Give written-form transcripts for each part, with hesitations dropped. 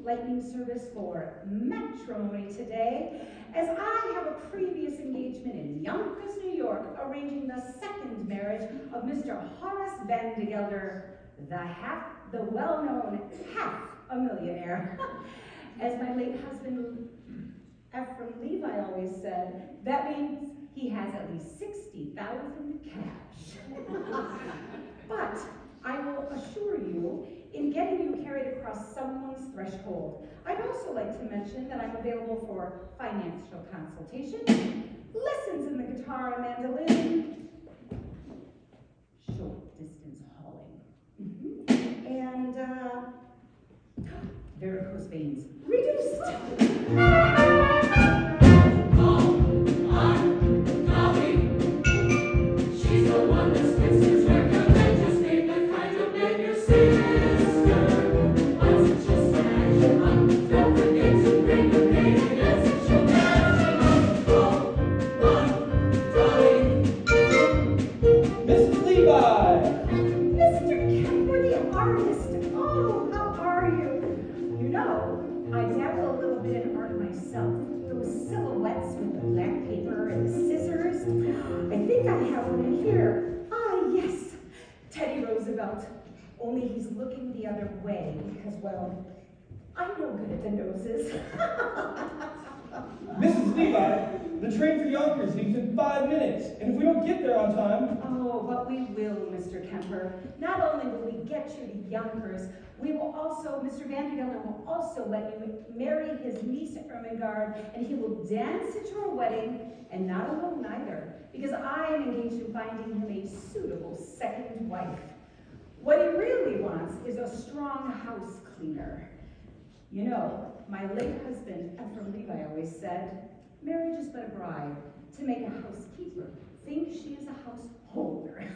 Lightning service for matrimony today, as I have a previous engagement in Yonkers, New York, arranging the second marriage of Mr. Horace Van de Gelder, the well-known half-a-millionaire. As my late husband Ephraim Levi always said, that means he has at least $60,000 cash. But I will assure you, in getting you carried across someone's threshold, I'd also like to mention that I'm available for financial consultation, lessons in the guitar and mandolin, short distance hauling, and varicose veins reduced. Only he's looking the other way because, well, I'm no good at the noses. Mrs. Levi, the train for Yonkers leaves in 5 minutes, and if we don't get there on time... Oh, but we will, Mr. Kemper. Not only will we get you to Yonkers, we will also, Mr. Van de Gelder will also let you marry his niece Ermengarde, and he will dance at your wedding, and not alone either, because I am engaged in finding him a suitable second wife. What he really wants is a strong house cleaner. You know, my late husband, Ephraim Levi, always said, marriage is but a bribe to make a housekeeper think she is a householder.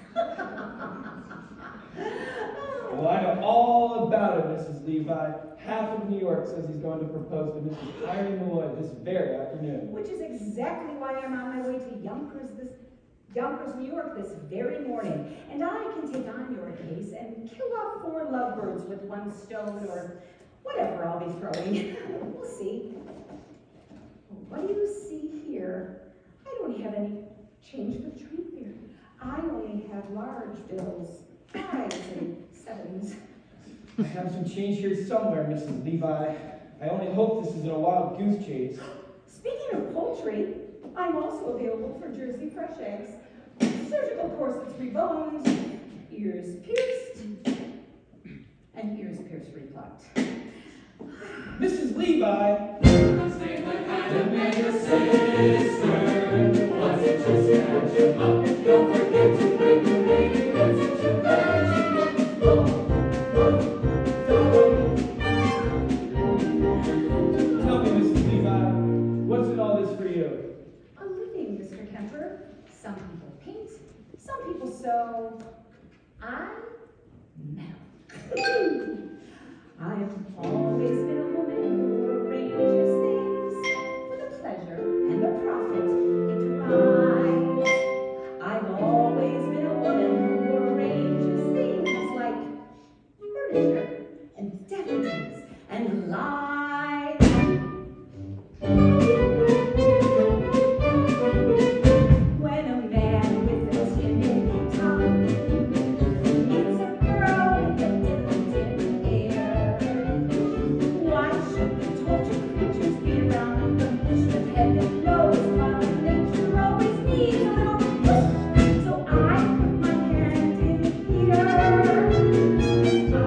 Well, I know all about it, Mrs. Levi. Half of New York says he's going to propose to Mrs. Irene Malloy this very afternoon. Which is exactly why I'm on my way to Yonkers, New York this very morning. And I can take on your case and kill off 4 lovebirds with 1 stone, or whatever I'll be throwing. We'll see. What do you see here? I don't have any change for train fare. I only have large bills, 5s and 7s. I have some change here somewhere, Mrs. Levi. I only hope this isn't a wild goose chase. Speaking of poultry, I'm also available for Jersey fresh eggs, surgical corsets reboned, ears pierced, and ears pierced replucked. Mrs. Levi! Don't forget to bring the baby, that's what you Tell me, Mrs. Levi, what's in all this for you? A living, Mr. Kemper. Some people paint, some people sew. I meddle. I have always been a woman who arranges things for the pleasure and the profit it derives. I've always been a woman who arranges things like furniture and daffodils and lights. When a man with a timid tongue meets a girl with a different air, why should the tortured creatures be around the bush with head and nose while nature always needs a little push? So I put my hand in here. I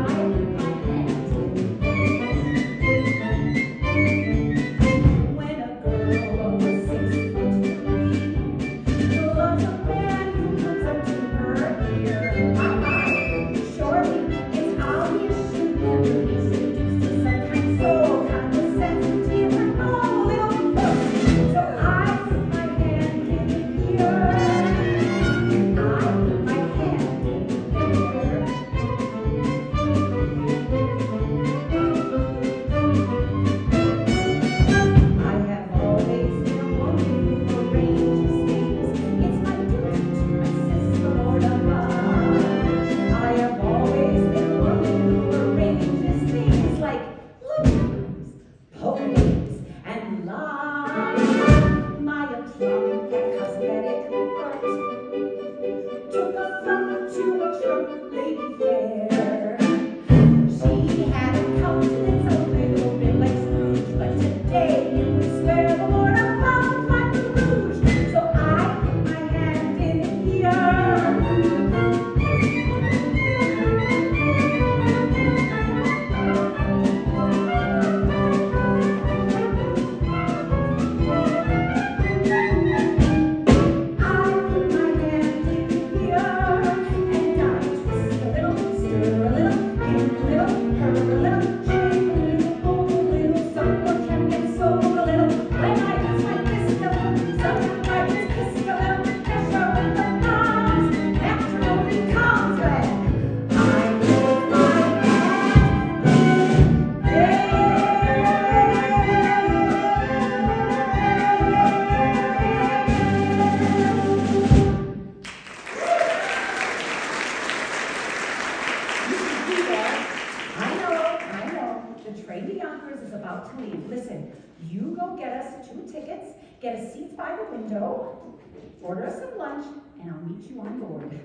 train to Yonkers is about to leave. Listen, you go get us 2 tickets, get us seats by the window, order us some lunch, and I'll meet you on board.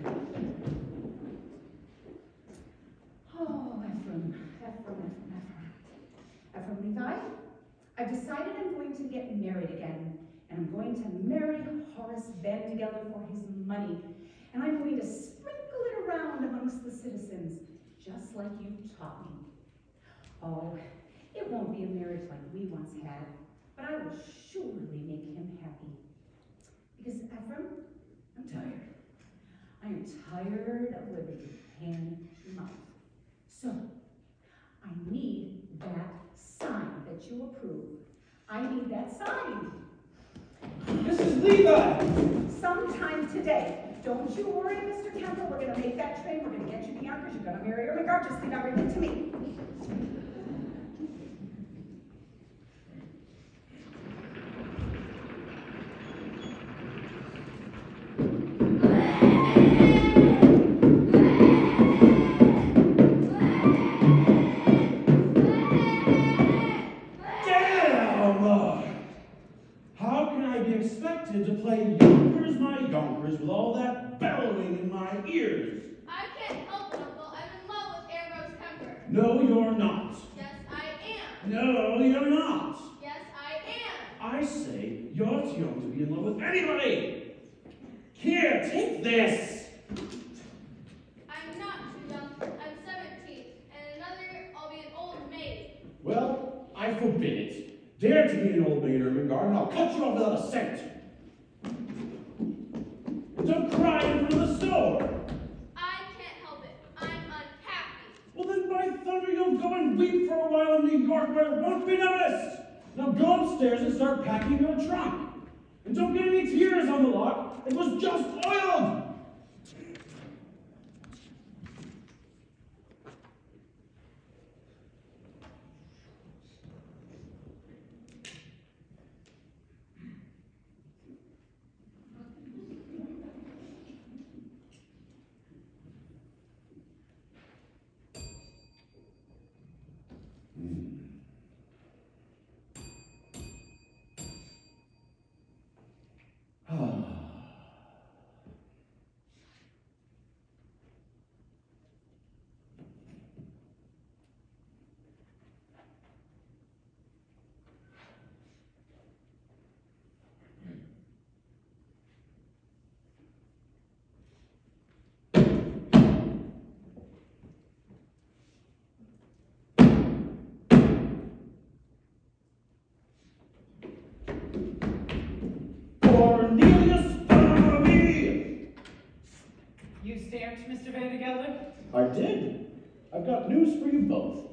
Oh, Ephraim, Levi, I've decided I'm going to get married again, and I'm going to marry Horace Van de Gelder for his money, and I'm going to sprinkle it around amongst the citizens, just like you taught me. Oh, it won't be a marriage like we once had, but I will surely make him happy. Because, Ephraim, I'm tired. I am tired of living hand to mouth. So, I need that sign that you approve. I need that sign. Mrs. Levi! Sometime today. Don't you worry, Mr. Temple. We're going to make that train. We're going to get you to Yonkers. You're going to marry her regardless. Just leave everything to me. To play Yonkers, my Yonkers, with all that bellowing in my ears. I can't help it, Uncle. I'm in love with Ambrose Kemper. No, you're not. Yes, I am. No, you're not. Yes, I am. I say you're too young to be in love with anybody. Here, take this. I'm not too young. I'm 17. And in another year, I'll be an old maid. Well, I forbid it. Dare to be an old maid, Ermengarde, and I'll cut you off without a cent. Don't cry in front of the store. I can't help it. I'm unhappy. Well, then, by thunder, you'll go and weep for a while in New York where it won't be noticed. Now go upstairs and start packing your trunk. And don't get any tears on the lock. It was just oiled. Mr. Van de Gelder? I did. I've got news for you both.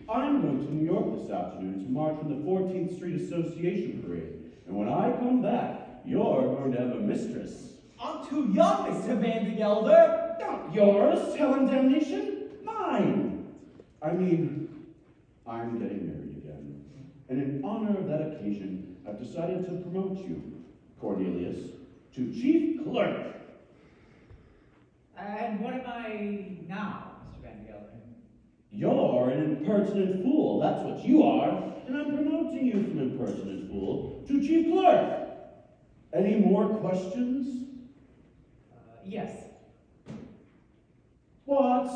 I'm going to New York this afternoon to march in the 14th Street Association Parade. And when I come back, you're going to have a mistress. I'm too young, Mr. Van de Gelder. Not yours, hell and damnation. Mine. I mean, I'm getting married again. And in honor of that occasion, I've decided to promote you, Cornelius, to chief clerk. And what am I now, Mr. Van de Gelder? You're an impertinent fool, that's what you are, and I'm promoting you from impertinent fool to chief clerk. Any more questions? Yes. What?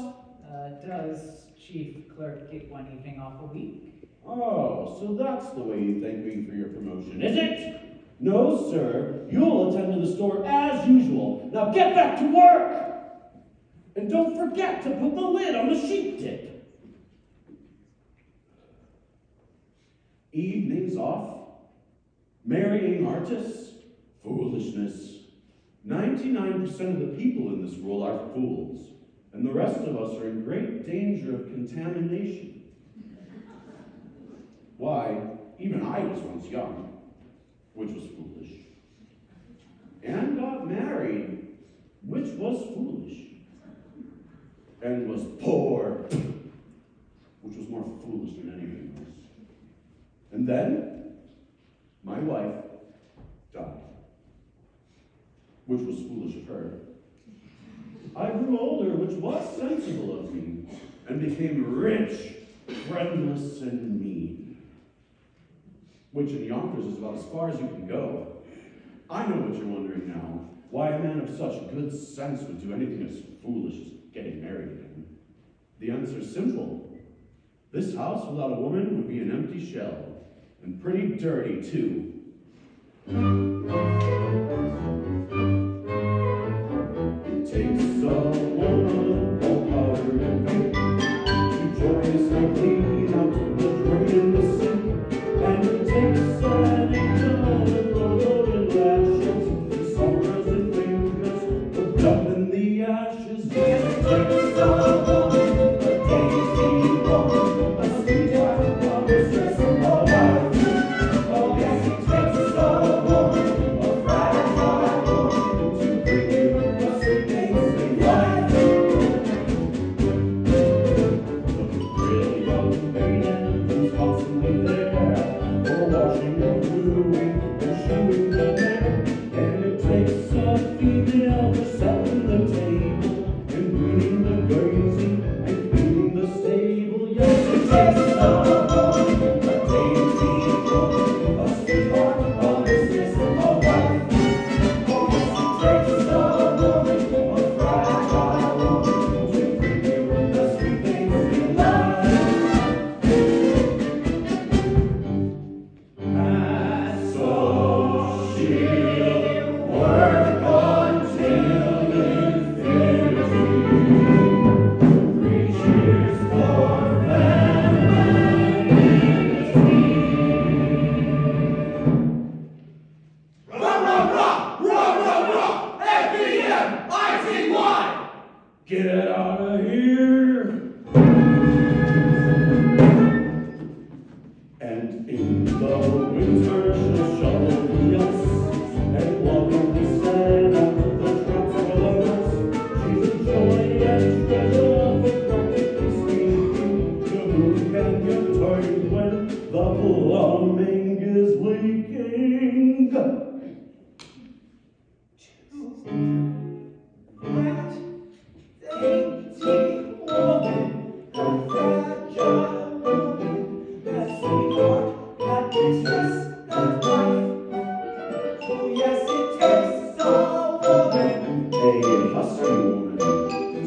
Does chief clerk get one evening off a week? Oh, so that's the way you thank me for your promotion, is it? No, sir, you'll attend to the store as usual. Now get back to work! And don't forget to put the lid on the sheep dip. Evenings off, marrying artists, foolishness. 99% of the people in this world are fools, and the rest of us are in great danger of contamination. Why, even I was once young, which was foolish, and got married, which was foolish, and was poor, which was more foolish than anything else. And then, my wife died, which was foolish of her. I grew older, which was sensible of me, and became rich, friendless and mean. Which in Yonkers is about as far as you can go. I know what you're wondering now. Why a man of such good sense would do anything as foolish as getting married again. The answer's simple. This house without a woman would be an empty shell, and pretty dirty, too. It takes a woman all powder and weight to joyously clean out the drain in the sink, and it takes an angel with loaded lashes, summers and fingers hooked up in the ashes. It takes a woman, a dainty woman, a sweetheart, a mistress, a wife. Oh yes, it takes a woman, a fragile woman, to bring you the sweet things in life. The really young maiden who's constantly there, for washing and brewing and shoeing the hair. And it takes a female for setting the table and weeding the grazing and cleaning the stable. Yes, it takes a woman, a dainty woman, a sweetheart, a mistress, a wife. Oh yes, it takes a woman, a fragile woman, to bring you the sweet things in life. And so she'll work until infinity. 3 cheers for F-E-M-I-T-Y! Get out of here! And in the winter she'll shovel the ice and lovingly stand out the traps for the mice. She's a joy and treasure, but practically speaking, the moon can get tired when the plumbing is leaking. That dainty woman, that fragile woman, that sweetheart, that mistress, that wife. Oh yes, it takes a woman, A husky woman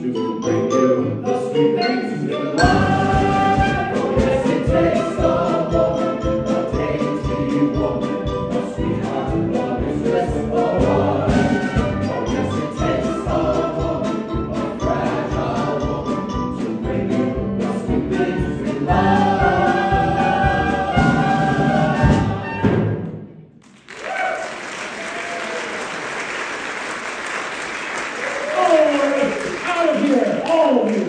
to bring you the sweet things in life. oh yes, it takes a woman, a dainty woman, a sweetheart, a mistress, a wife. Oh yes, it takes a woman, a fragile woman, to bring you the sweet things in life. All right, out of here, all of you.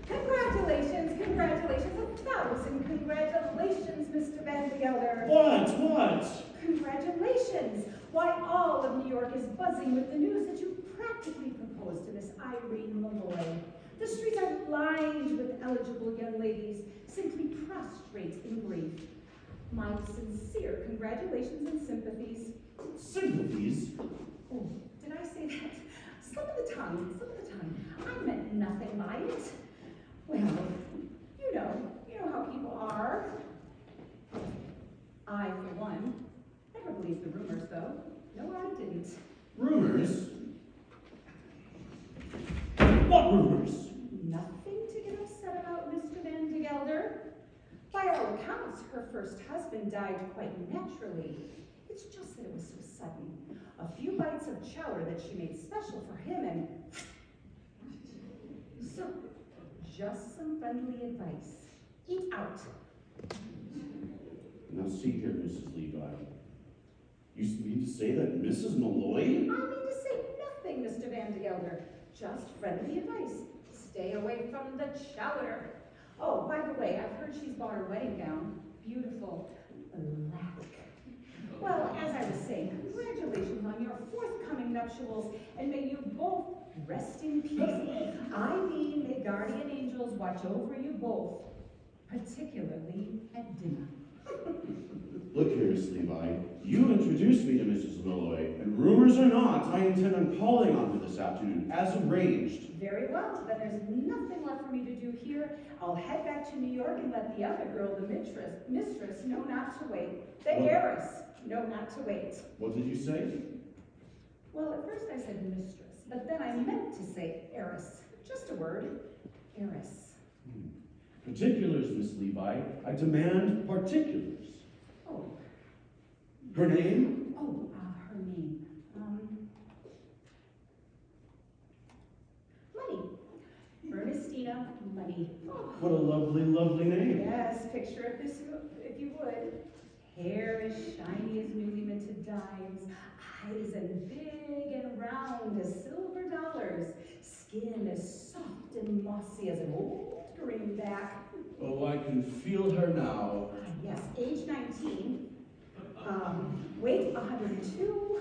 Congratulations, congratulations, 1,000 congratulations, Mr. Van de Gelder. What? Congratulations! Why, all of New York is buzzing with the news that you practically proposed to Miss Irene Malloy. The streets are lined with eligible young ladies, simply prostrate in grief. My sincere congratulations and sympathies. Sympathies? Oh, did I say that? Slip of the tongue, slip of the tongue. I meant nothing by it. Well, you know how people are. I, for one, never believed the rumors, though. No, I didn't. Rumors? What rumors? Nothing to get upset about, Mr. Van de Gelder. By all accounts, her first husband died quite naturally. It's just that it was so sudden. A few bites of chowder that she made special for him, and so, just some friendly advice. Eat out. Now see here, Mrs. Levi. You mean to say that Mrs. Malloy? I mean to say nothing, Mr. Van de Gelder. Just friendly advice. Stay away from the chowder. Oh, by the way, I've heard she's bought her wedding gown. Beautiful. Black. Well, as I was saying, congratulations on your forthcoming nuptials, and may you both rest in peace. I mean, may guardian angels watch over you both, particularly at dinner. Look here, Miss Levi. You introduced me to Mrs. Malloy, and rumors or not, I intend on calling on her this afternoon, as arranged. Very well, then there's nothing left for me to do here. I'll head back to New York and let the other girl, the mistress, know not to wait. The heiress, know not to wait. What did you say? Well, at first I said mistress, but then I meant to say heiress. Just a word, heiress. Particulars, Miss Levi. I demand particulars. Oh, Her name? oh, her name. Money. Ernestina Money. Oh, What a lovely, lovely name. yes, picture of this if you would. Hair as shiny as newly minted dimes, eyes as big and round as silver dollars, skin as soft and mossy as an old greenback. Oh, I can feel her now. Yes, age 19, weight 102,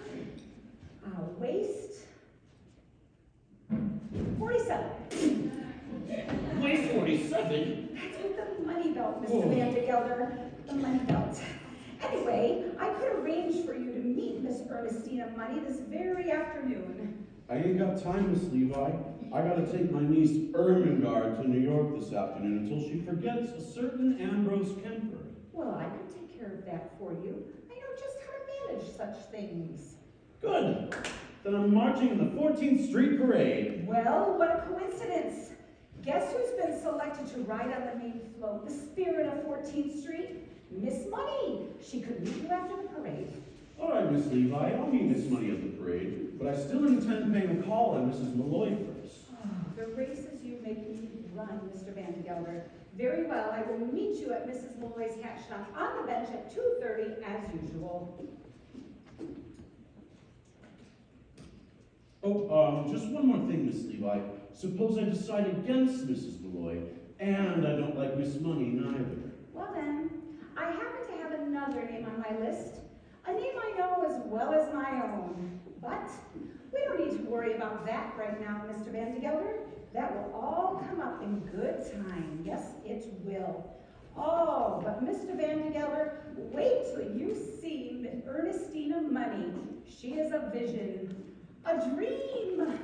waist 47. Waist 47? That's with the money belt, Mr. Van de Gelder, the money belt. Anyway, I could arrange for you to meet Miss Ernestina Money this very afternoon. I ain't got time, Miss Levi. I gotta take my niece Ermengarde to New York this afternoon until she forgets a certain Ambrose Kemper. Well, I could take care of that for you. I know just how to manage such things. Good. Then I'm marching in the 14th Street Parade. Well, what a coincidence. Guess who's been selected to ride on the main float, the spirit of 14th Street? Miss Money. She could meet you after the parade. All right, Miss Levi, I'll meet Miss Money at the parade, but I still intend paying a call on Mrs. Malloy first. Oh, the races you make me run, Mr. Van de Gelder. Very well, I will meet you at Mrs. Malloy's hat shop on the bench at 2:30 as usual. Oh, just one more thing, Miss Levi. Suppose I decide against Mrs. Malloy, and I don't like Miss Money neither. Well then, I happen to have another name on my list. A name I know as well as my own. But we don't need to worry about that right now, Mr. Van de Gelder. That will all come up in good time. Yes, it will. Oh, but Mr. Van de Gelder, wait till you see Ernestina Money. She is a vision, a dream.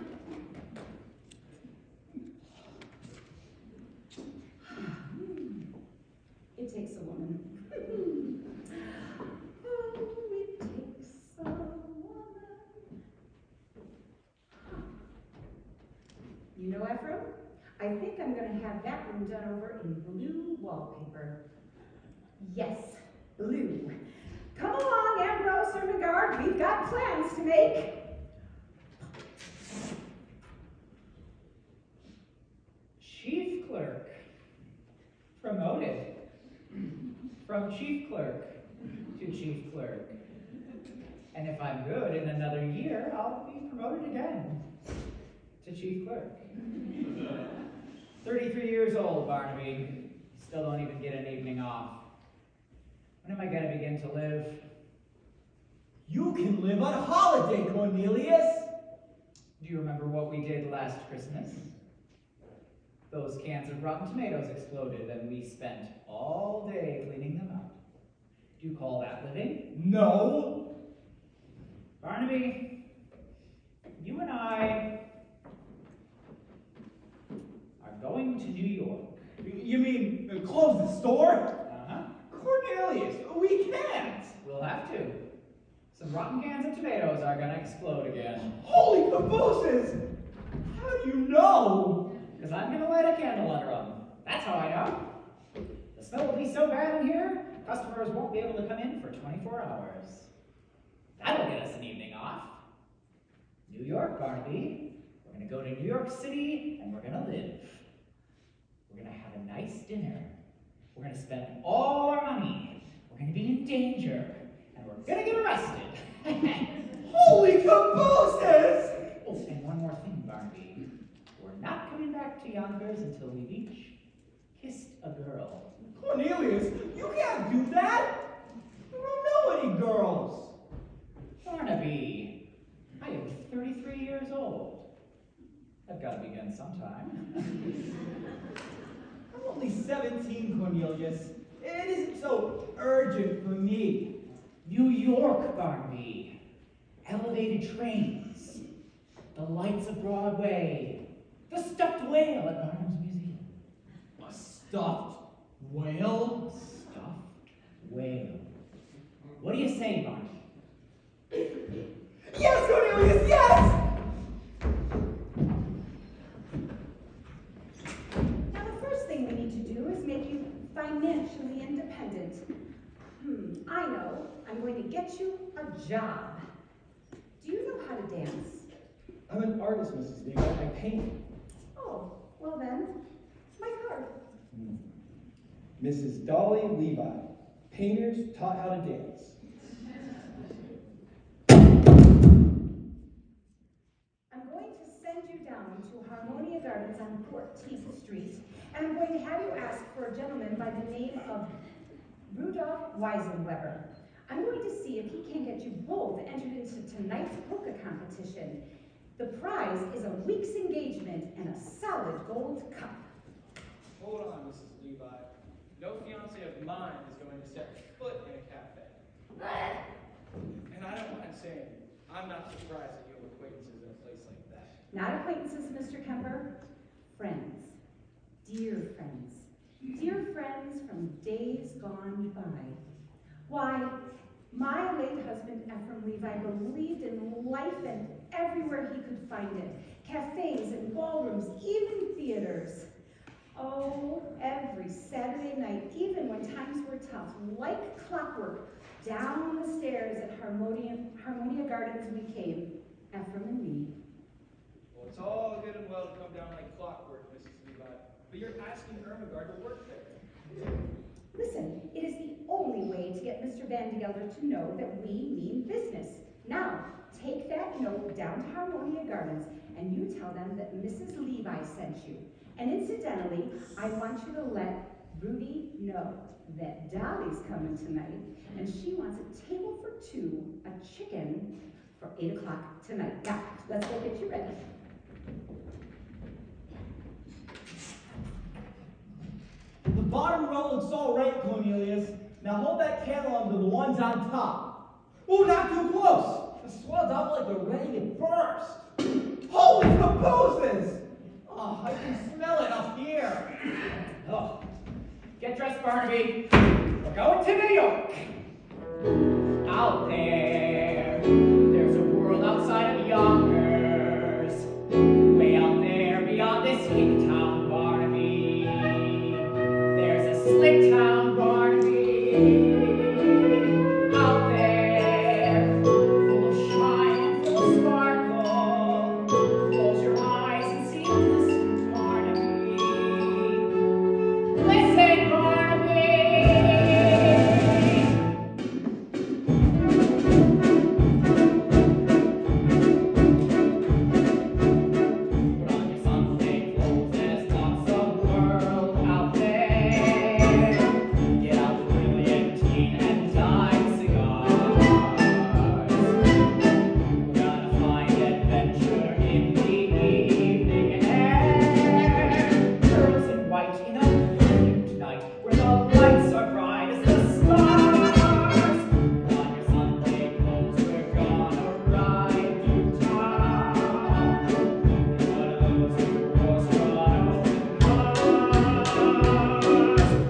It takes a woman. Oh, it takes a woman. You know, Ephraim, I think I'm going to have that room done over in blue wallpaper. Yes, blue. Come along, Ambrose Ermengarde, we've got plans to make. Chief clerk. Promoted. From chief clerk to chief clerk. And if I'm good, in another year, I'll be promoted again to chief clerk. 33 years old, Barnaby. Still don't even get an evening off. When am I going to begin to live? You can live on holiday, Cornelius! Do you remember what we did last Christmas? Those cans of rotten tomatoes exploded, and we spent all day cleaning them out. Do you call that living? No! Barnaby, you and I are going to New York. You mean close the store? Uh-huh. Cornelius, we can't! We'll have to. Some rotten cans of tomatoes are gonna explode again. Holy cabooses! How do you know? Because I'm gonna light a candle under them. That's how I know. The smell will be so bad in here, customers won't be able to come in for 24 hours. That'll get us an evening off. New York, Barnaby. We're gonna go to New York City, and we're gonna live. We're gonna have a nice dinner. We're gonna spend all our money. We're gonna be in danger, and we're gonna get arrested. Holy cabooses! Oh, and one more thing, Barnaby. We're not coming back to Yonkers until we've each kissed a girl. Cornelius, you can't do that! You don't know any girls! Barnaby, I am 33 years old. I've got to begin sometime. I'm only 17, Cornelius. It isn't so urgent for me. New York, Barnaby. Elevated trains. The lights of Broadway. The stuffed whale at Barnum's Museum. A stuffed whale? Stuffed whale. What do you say, Barnaby? Yes, Cornelius, yes! Now, the first thing we need to do is make you financially independent. I know. I'm going to get you a job. Do you know how to dance? I'm an artist, Mrs. Levi. I paint. Oh, well then, my card. Mrs. Dolly Levi. Painters taught how to dance. I'm going to send you down to Harmonia Gardens on 14th Street, and I'm going to have you ask for a gentleman by the name of Rudolph Weisenweber. I'm going to see if he can get you both entered into tonight's polka competition. The prize is a week's engagement and a solid gold cup. Hold on, Mrs. Levi. No fiance of mine is going to set foot in a cafe. And I don't mind saying, I'm not surprised that you have acquaintances in a place like that. Not acquaintances, Mr. Kemper. Friends. Dear friends. Dear friends from days gone by. Why, my late husband, Ephraim Levi, believed in life and everywhere he could find it. Cafes and ballrooms, even theaters. Oh, every Saturday night, even when times were tough, like clockwork, down the stairs at Harmonia Gardens we came, Ephraim and me. Well, it's all good and well to come down like clockwork, Mrs. Levi, but you're asking Ermengarde to work there. Listen, it is the only way to get Mr. Van Gelder to know that we mean business. Now, take that note down to Harmonia Gardens, and you tell them that Mrs. Levi sent you. And incidentally, I want you to let Rudy know that Dolly's coming tonight, and she wants a table for two, a chicken, for 8 o'clock tonight. Now, let's go get you ready. The bottom row looks all right, Cornelius. Now hold that candle onto the ones on top. Oh, not too close. The swell's out like they're ready to burst. Holy cabooses! Oh, I can smell it up here. Oh, get dressed, Barnaby. We're going to New York. Out there, there's a world outside of Yonkers. Way out there beyond this hick town, Barnaby. There's a slick town, Barnaby. Out there, full of shine and full of sparkle. Close your eyes and see and listen, Barnaby. Listen, Barnaby. Put on your Sunday clothes, there's lots of world out there. Get out the brilliantine and dime cigars. We're gonna find adventure in the evening air. Girls in white in a brilliant night, where the lights are bright as the stars. Put on your Sunday clothes, we're gonna ride through town. One of those new horse-drawn cars.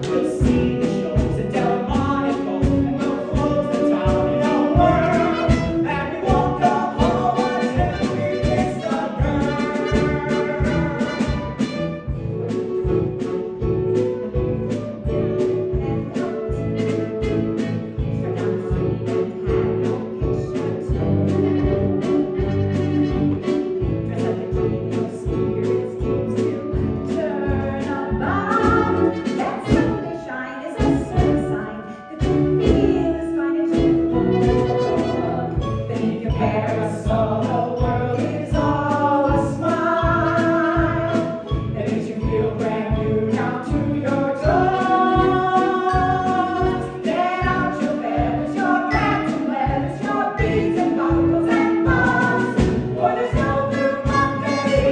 We'll see the shows at Delmonico, and we'll close the town in a whirl. And we won't come home until we kiss the Parasol, the world is all a smile. That makes you feel brand new down to your toes. Get out your feathers, your bats and leathers, your beads and buckles and bows. For there's no blue Monday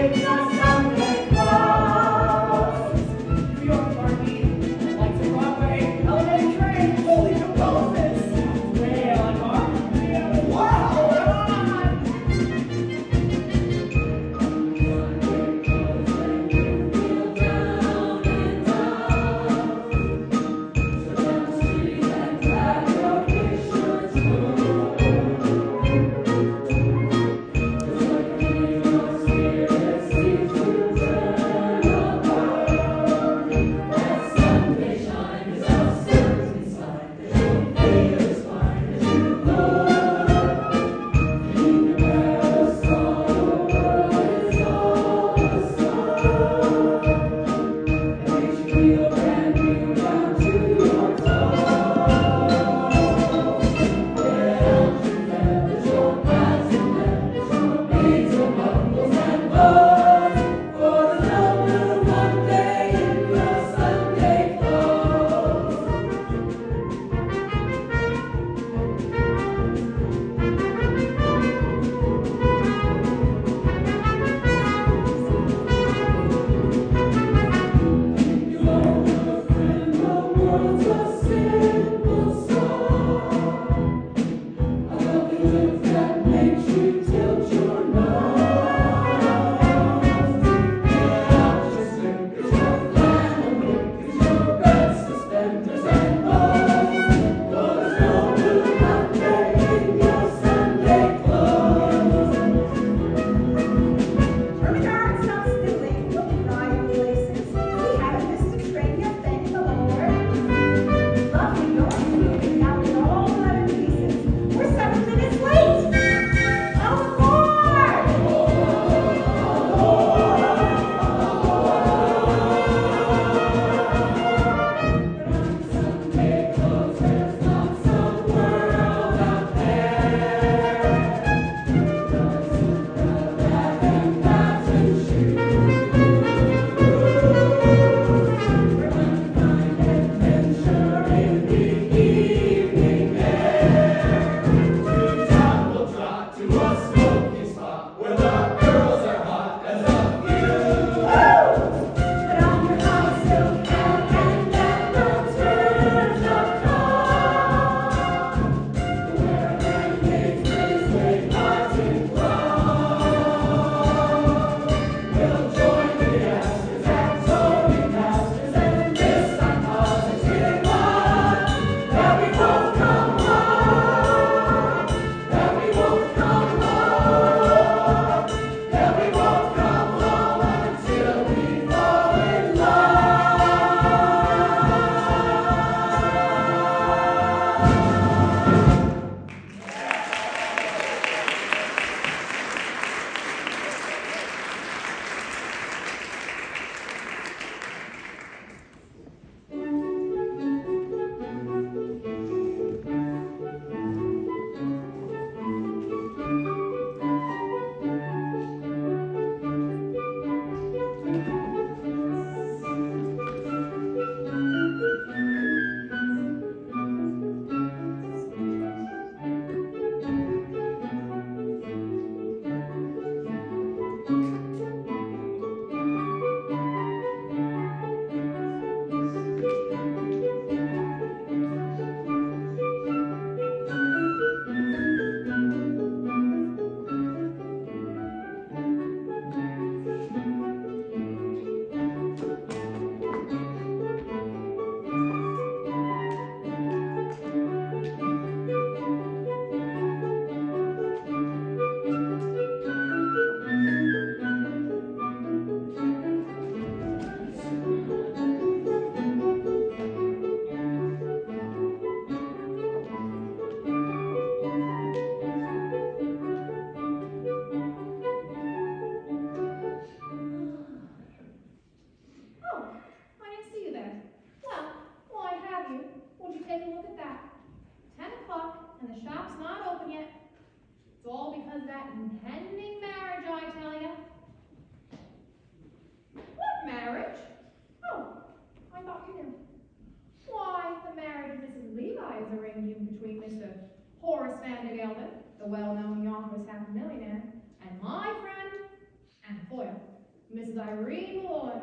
Mrs. Irene Malloy.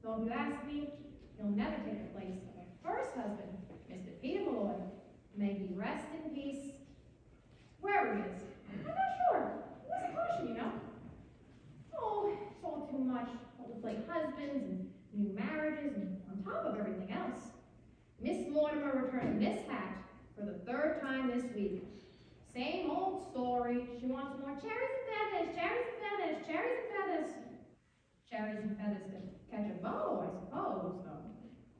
Though if you ask me, he'll never take the place of her first husband, Mr. Peter Malloy. May he rest in peace. Wherever he is. I'm not sure. He wasn't caution, you know. Oh, it's all too much. All the late husbands and new marriages and on top of everything else. Miss Mortimer returned this hat for the third time this week. Same old story. She wants more cherries and feathers, cherries and feathers, cherries and feathers. Cherries and feathers to catch a bow, I suppose, though.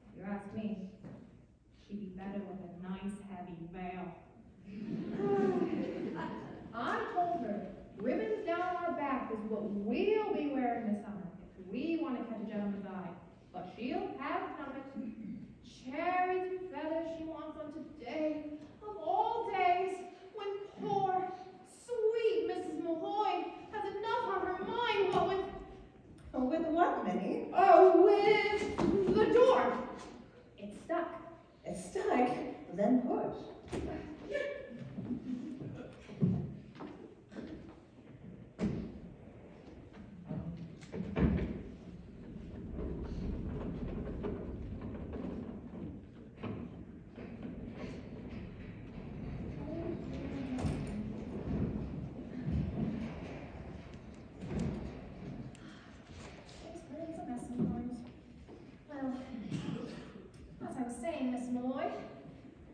If you ask me, she'd be better with a nice heavy veil. I told her ribbons down our back is what we'll be wearing this summer if we want to catch a gentleman's eye. But she'll have none of it. Cherries and feathers she wants on today, of all days, when poor, sweet Mrs. Malloy has enough on her mind, what with... Oh, with what, Minnie? Oh, with the door. It's stuck. It's stuck. Then push. Miss Malloy,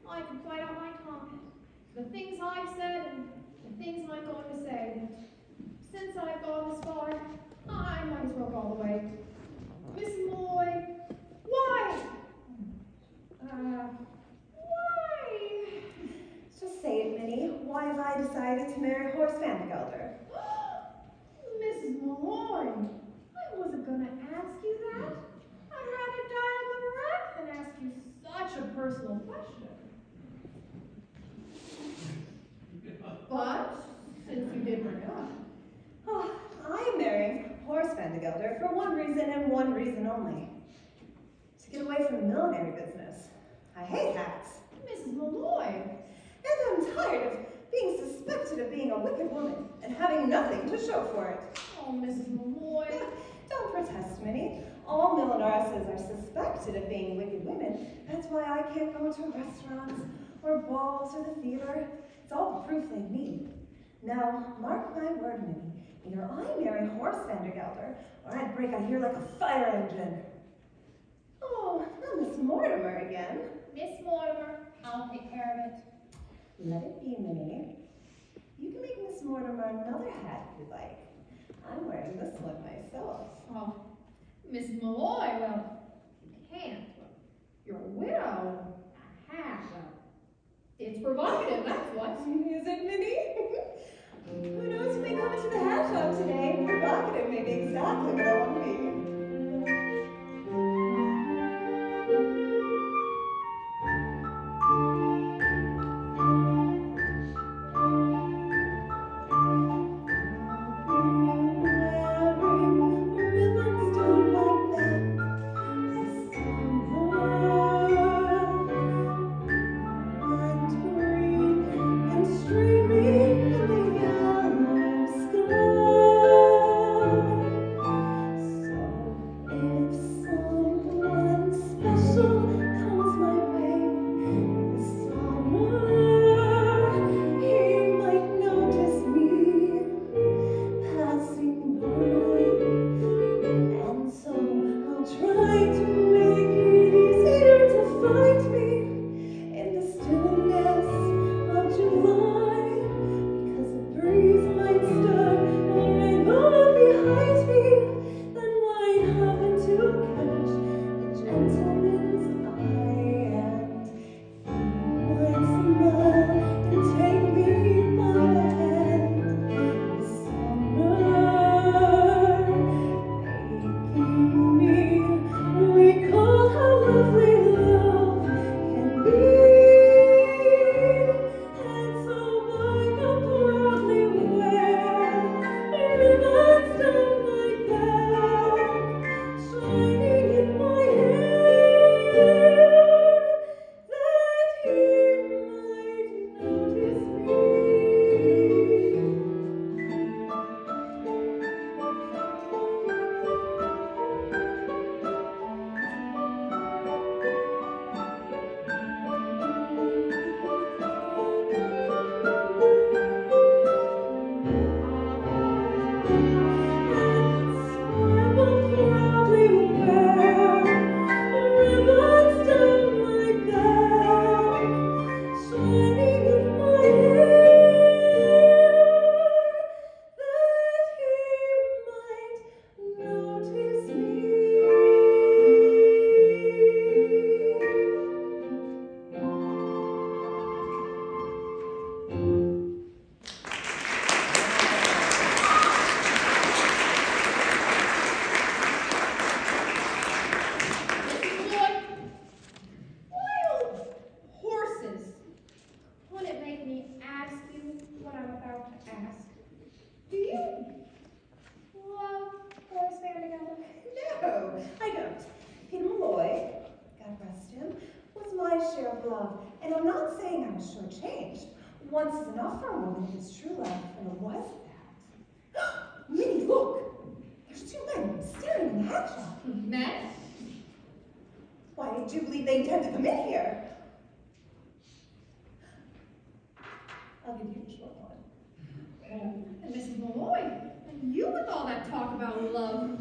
I can fight out my tongue. The things I've said and the things I'm going to say. Since I've gone this far, I might as well go all the way. Miss Malloy, why? Why? Just say it, Minnie. Why have I decided to marry Horace Vandergelder? Mrs. Malloy, I wasn't going to ask you that. I'd rather die on the rack than ask you such a personal question. But, since you did bring it up. Oh, I am marrying Horace Vandergelder for one reason and one reason only. To get away from the millinery business. I hate hats. Mrs. Malloy. And I'm tired of being suspected of being a wicked woman and having nothing to show for it. Oh, Mrs. Malloy. Don't protest, Minnie. All millineresses are suspected of being wicked women. That's why I can't go to restaurants or balls or the theater. It's all the proof they need. Now, mark my word, Minnie. Either I marry Horace Vandergelder, or I'd break out here like a fire engine. Oh, not Miss Mortimer again. Miss Mortimer, I'll take care of it. Let it be, Minnie. You can make Miss Mortimer another hat if you like. I'm wearing this one myself. Oh, Miss Malloy, well, you can't. You're a widow. A hat, well, it's provocative, that's what. Is it, Minnie? Who knows who may come into the hat shop today? Provocative may be exactly what I want to be. love, and I'm not saying I was shortchanged. Once is enough for a woman if it's true love, and it was that. Minnie, look! There's two men staring in the hat shop. Men? Why did you believe they intend to come in here? I'll give you the short one. And Mrs. Malloy, and you with all that talk about love.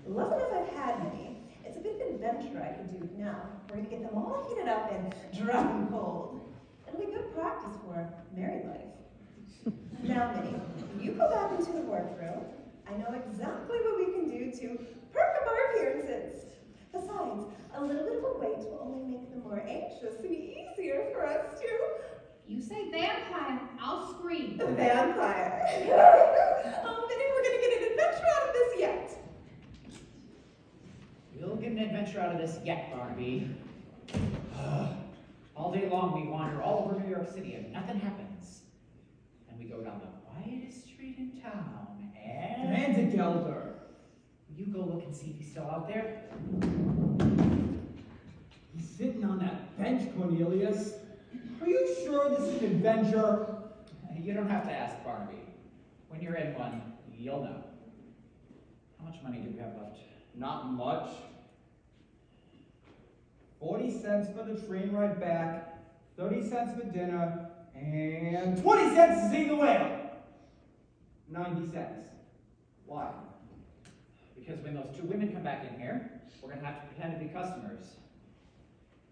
Love enough I've had, Minnie. It's a bit of an adventure I can do now. We're going to get them all heated up and drown cold. It'll be good practice for married life. Now, Minnie, you go back into the workroom. I know exactly what we can do to perk up our appearances. Besides, a little bit of a wait will only make them more anxious and easier for us to... You say vampire, I'll scream. The vampire. Oh, Minnie, we're going to get an adventure out of this yet. We'll get an adventure out of this yet, Barnaby. All day long we wander all over New York City and nothing happens. And we go down the quietest street in town and... Vandergelder. You go look and see if he's still out there. He's sitting on that bench, Cornelius. Are you sure this is an adventure? You don't have to ask, Barnaby. When you're in one, you'll know. How much money do we have left? Not much. 40 cents for the train ride back, 30 cents for dinner, and 20 cents to see the whale. 90 cents. Why? Because when those two women come back in here, we're going to have to pretend to be customers.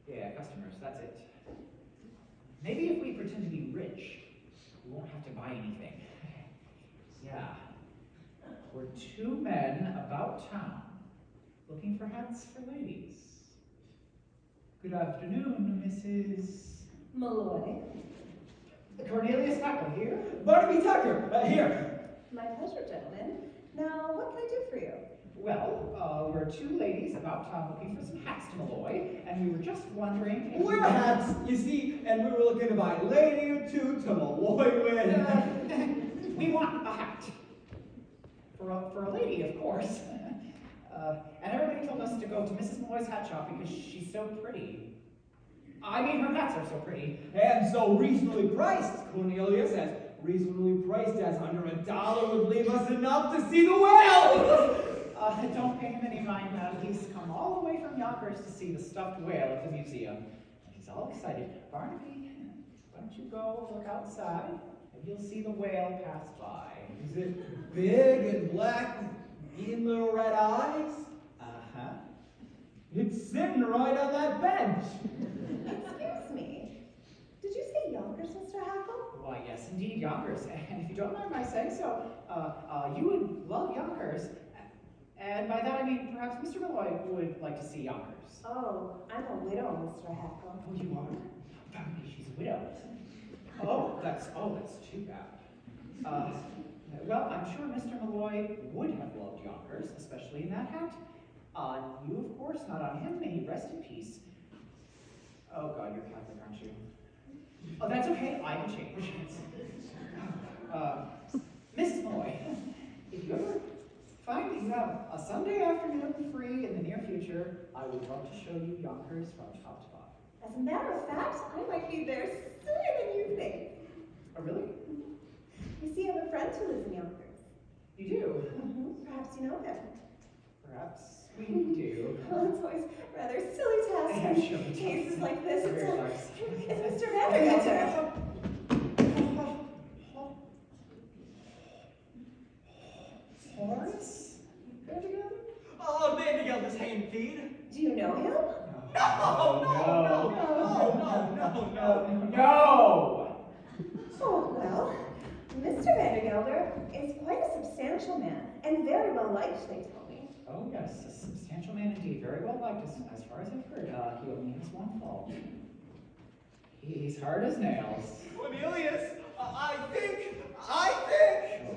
Yeah, customers, that's it. Maybe if we pretend to be rich, we won't have to buy anything. Yeah. We're two men about town, looking for hats for ladies. Good afternoon, Mrs. Malloy. Cornelius Hackle here. Barnaby Tucker, here. My pleasure, gentlemen. Now, what can I do for you? Well, we're two ladies about town looking for some hats to Malloy, and we were just wondering if We're hats, you see, and we were looking to buy a lady or two to Malloy with. We want a hat. For a lady, of course. And everybody told us to go to Mrs. Malloy's hat shop because she's so pretty. I mean, her hats are so pretty. And so reasonably priced, Cornelius, as reasonably priced as under $1 would leave us enough to see the whale! Don't pay him any mind now. He's come all the way from Yonkers to see the stuffed whale at the museum. And he's all excited. Barnaby, why don't you go look outside and you'll see the whale pass by. Is it big and black with mean little red eyes? Uh-huh. It's sitting right on that bench. Excuse me. Did you say Yonkers, Mr. Hackle? Why, yes, indeed, Yonkers. And if you don't mind my saying so, you would love Yonkers. And by that I mean perhaps Mr. Malloy would like to see Yonkers. Oh, I'm a widow, Mr. Hackle. Oh, you are? Apparently she's a widow. Oh, that's too bad. Well, I'm sure Mr. Malloy would have loved Yonkers, especially in that hat. You, of course, not on him. May he rest in peace. Oh, God, you're Catholic, aren't you? Oh, that's okay. I can change. Mrs. Malloy, if you ever find that you have a Sunday afternoon free in the near future, I would love to show you Yonkers from top to bottom. As a matter of fact, I might be there sooner than you think. Oh, really? You see, I have a friend who lives in Yonkers. You do? Perhaps you know him. Perhaps we do. Well, it's always rather silly to ask Yeah, in sure. cases like this. Very It's Mr. Vandergelder. Horace? Vandergelder? Oh, Vandergelder's haying feed. Do you know him? No! Oh, well, Mr. Vandergelder is quite a substantial man and very well liked, they tell me. Oh, yes, a substantial man indeed. Very well liked, as far as I've heard. He only has one fault. He's hard as nails. Cornelius, I think. Oh.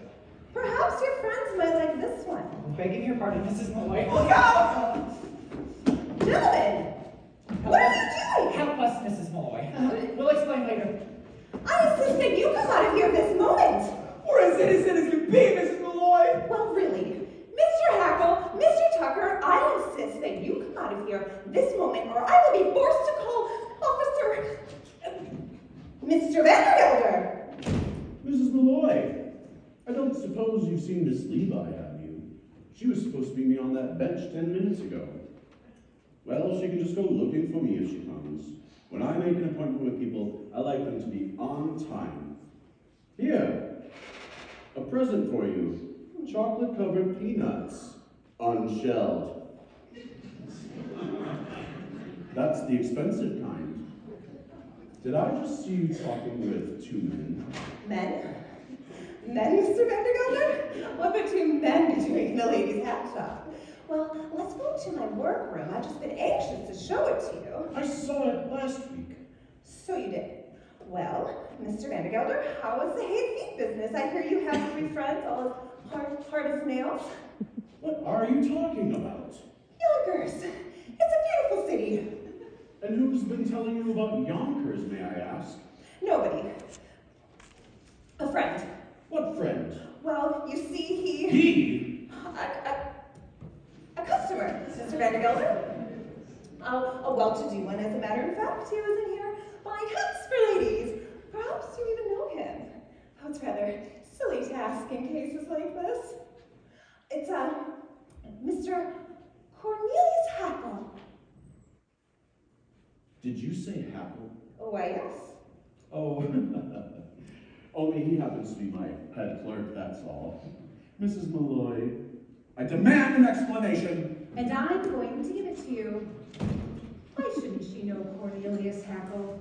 Perhaps your friends might like this one. Begging your pardon, Mrs. Malloy. Look out! Gentlemen, what are you doing? Help us, Mrs. Malloy. We'll explain later. I insist that you come out of here this moment. We're as innocent as can be, Mrs. Malloy. Well, really, Mr. Hackle, Mr. Tucker, I insist that you come out of here this moment or I will be forced to call Officer Mr. Vandergelder! Mrs. Malloy, I don't suppose you've seen Miss Levi, have you? She was supposed to meet me on that bench 10 minutes ago. Well, she can just go looking for me if she comes. When I make an appointment with people, I like them to be on time. Here, a present for you. Chocolate-covered peanuts, unshelled. That's the expensive kind. Did I just see you talking with two men? Men? Men, Mr. Vandergelder? What would two men be doing in the ladies' hat shop? Well, let's go to my workroom. I've just been anxious to show it to you. I saw it last week. So you did. Well, Mr. Vandergelder, how is the hay feet business? I hear you have 3 friends, all as hard as nails. What are you talking about? Yonkers. It's a beautiful city. And who's been telling you about Yonkers, may I ask? Nobody. A friend. What friend? Well, you see, He? A customer, Mr. Vandergelder. A well-to-do one, as a matter of fact. He was in here buying hats for ladies. Perhaps you even know him. Oh, it's rather silly to ask in cases like this. It's, Mr. Cornelius Hackle. Did you say Hackle? Oh, why, yes. Oh, only he happens to be my head clerk, that's all. Mrs. Malloy, I demand an explanation. And I'm going to give it to you. Why shouldn't she know Cornelius Hackle?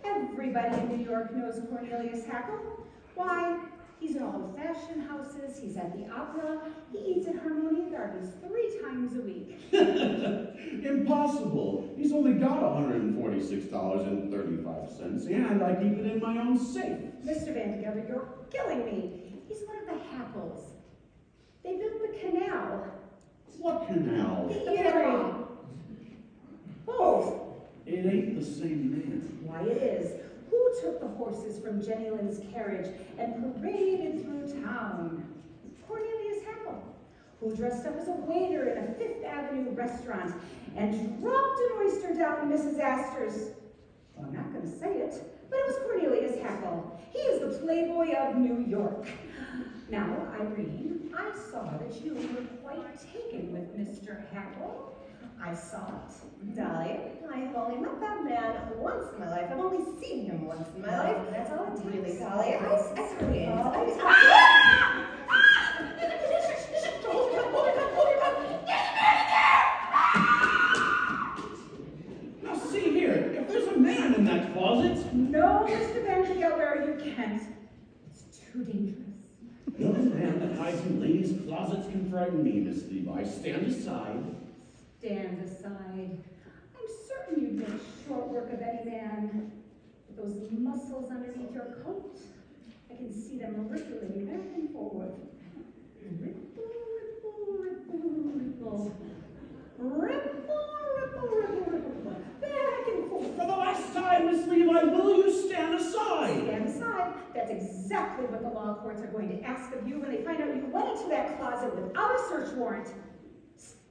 Everybody in New York knows Cornelius Hackle. Why? He's in all the fashion houses, he's at the opera, he eats at Harmonia Gardens 3 times a week. Impossible. He's only got $146.35, and I keep it in my own safe. Mr. Vandergelder, you're killing me. He's one of the Hackles. They built the canal. What canal? The ferry. Both. It ain't the same man. Why, it is. Who took the horses from Jenny Lynn's carriage and paraded through town? Cornelius Hackle. Who dressed up as a waiter in a Fifth Avenue restaurant and dropped an oyster down Mrs. Astor's. Well, I'm not going to say it, but it was Cornelius Hackle. He is the playboy of New York. Now, Irene, I saw that you were quite taken with Mr. Hackle. I saw it. Dolly, I have only met that man once in my life. I've only seen him once in my life. That's all it takes. Really, Dolly, I really Now see here, if there's a man in that closet. No, Mr. Vandergelder, you can't. It's too dangerous. No man that hides in ladies' closets can frighten me, Miss Levi. Stand aside. Stand aside. I'm certain you'd make short work of any man. With those muscles underneath your coat, I can see them rippling back and forward. Ripple, ripple, ripple, ripple. Ripple, ripple, ripple, ripple. Back and forth. For the last time, Miss Levi, will you stand aside? Stand aside. That's exactly what the law courts are going to ask of you when they find out you went into that closet without a search warrant.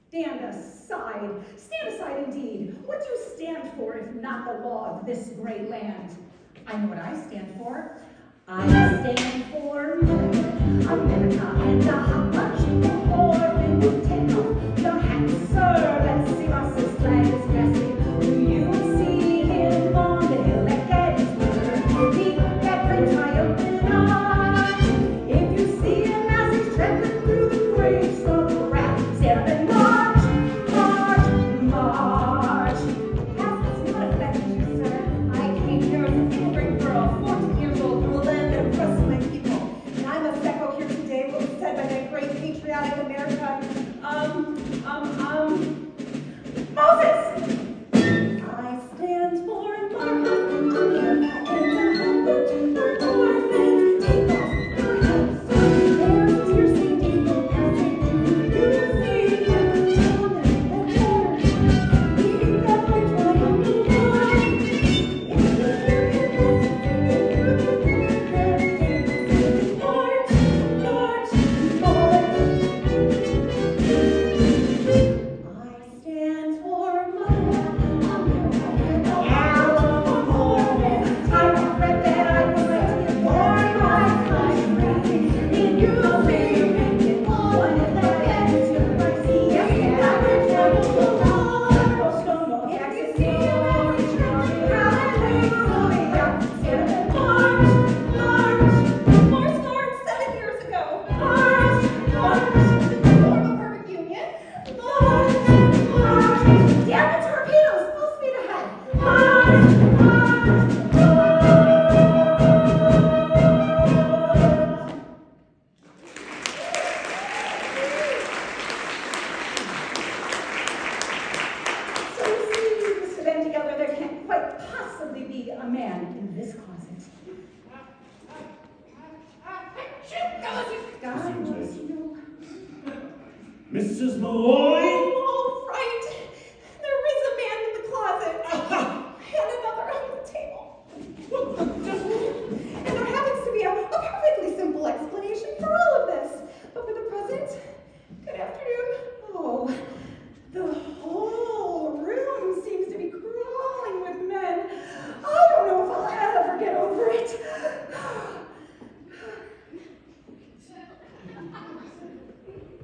Stand aside. Stand aside indeed. What do you stand for if not the law of this great land? I know what I stand for. I stand for America and the hot bunch before we will take off your hats, sir. Let's see Ross's flag is massive. Do you see him on the hill at Gettysburg? Keep that great triumphant arch. If you see him as he's trampling through the graves of the wrath, stand up and march, march, march. Has this not affected you, sir? I came here as a silvering girl, 14 years old, from a land that oppressed my people. And I must echo here today what was said by that great patriotic American God bless you. Mrs. Malloy? Oh, right. There is a man in the closet. And another on the table. And there happens to be a perfectly simple explanation for all of this. But for the present, good afternoon. Oh, the whole room seems to be crawling with men. I don't know if I'll ever get over it.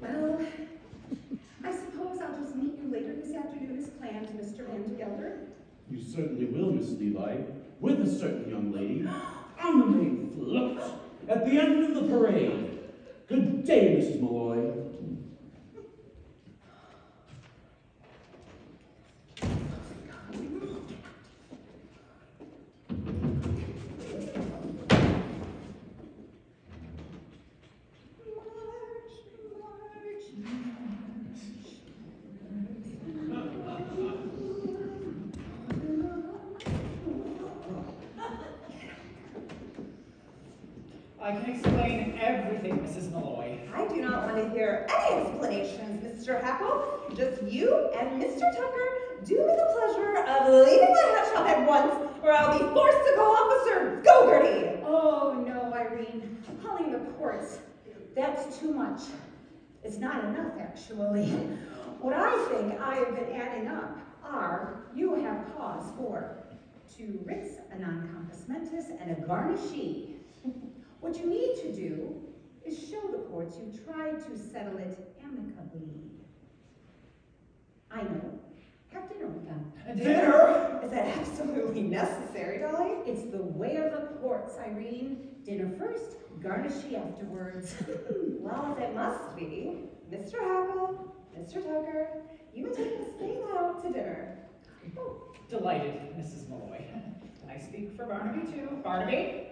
Well, I suppose I'll just meet you later this afternoon as planned, Mr. Van Gelder. You certainly will, Miss Levi, with a certain young lady on the main float at the end of the parade. Good day, Mrs. Malloy. I can explain everything, Mrs. Malloy. I do not want to hear any explanations, Mr. Hackle. Just you and Mr. Tucker do me the pleasure of leaving my hat shop at once, or I'll be forced to call Officer Gogarty. Oh, no, Irene. Calling the courts, that's too much. It's not enough, actually. What I think I have been adding up are you have cause for 2 writs, a non-compos mentis, and a garnishee. What you need to do is show the courts you tried to settle it amicably. I know. Have dinner with them. Dinner? Is that absolutely necessary, Dolly? It's the way of the courts, Irene. Dinner first, garnishee afterwards. Well, if it must be, Mr. Hackle, Mr. Tucker, you would take Miss Spain out to dinner. Oh, delighted, Mrs. Malloy. I speak for Barnaby, too. Barnaby?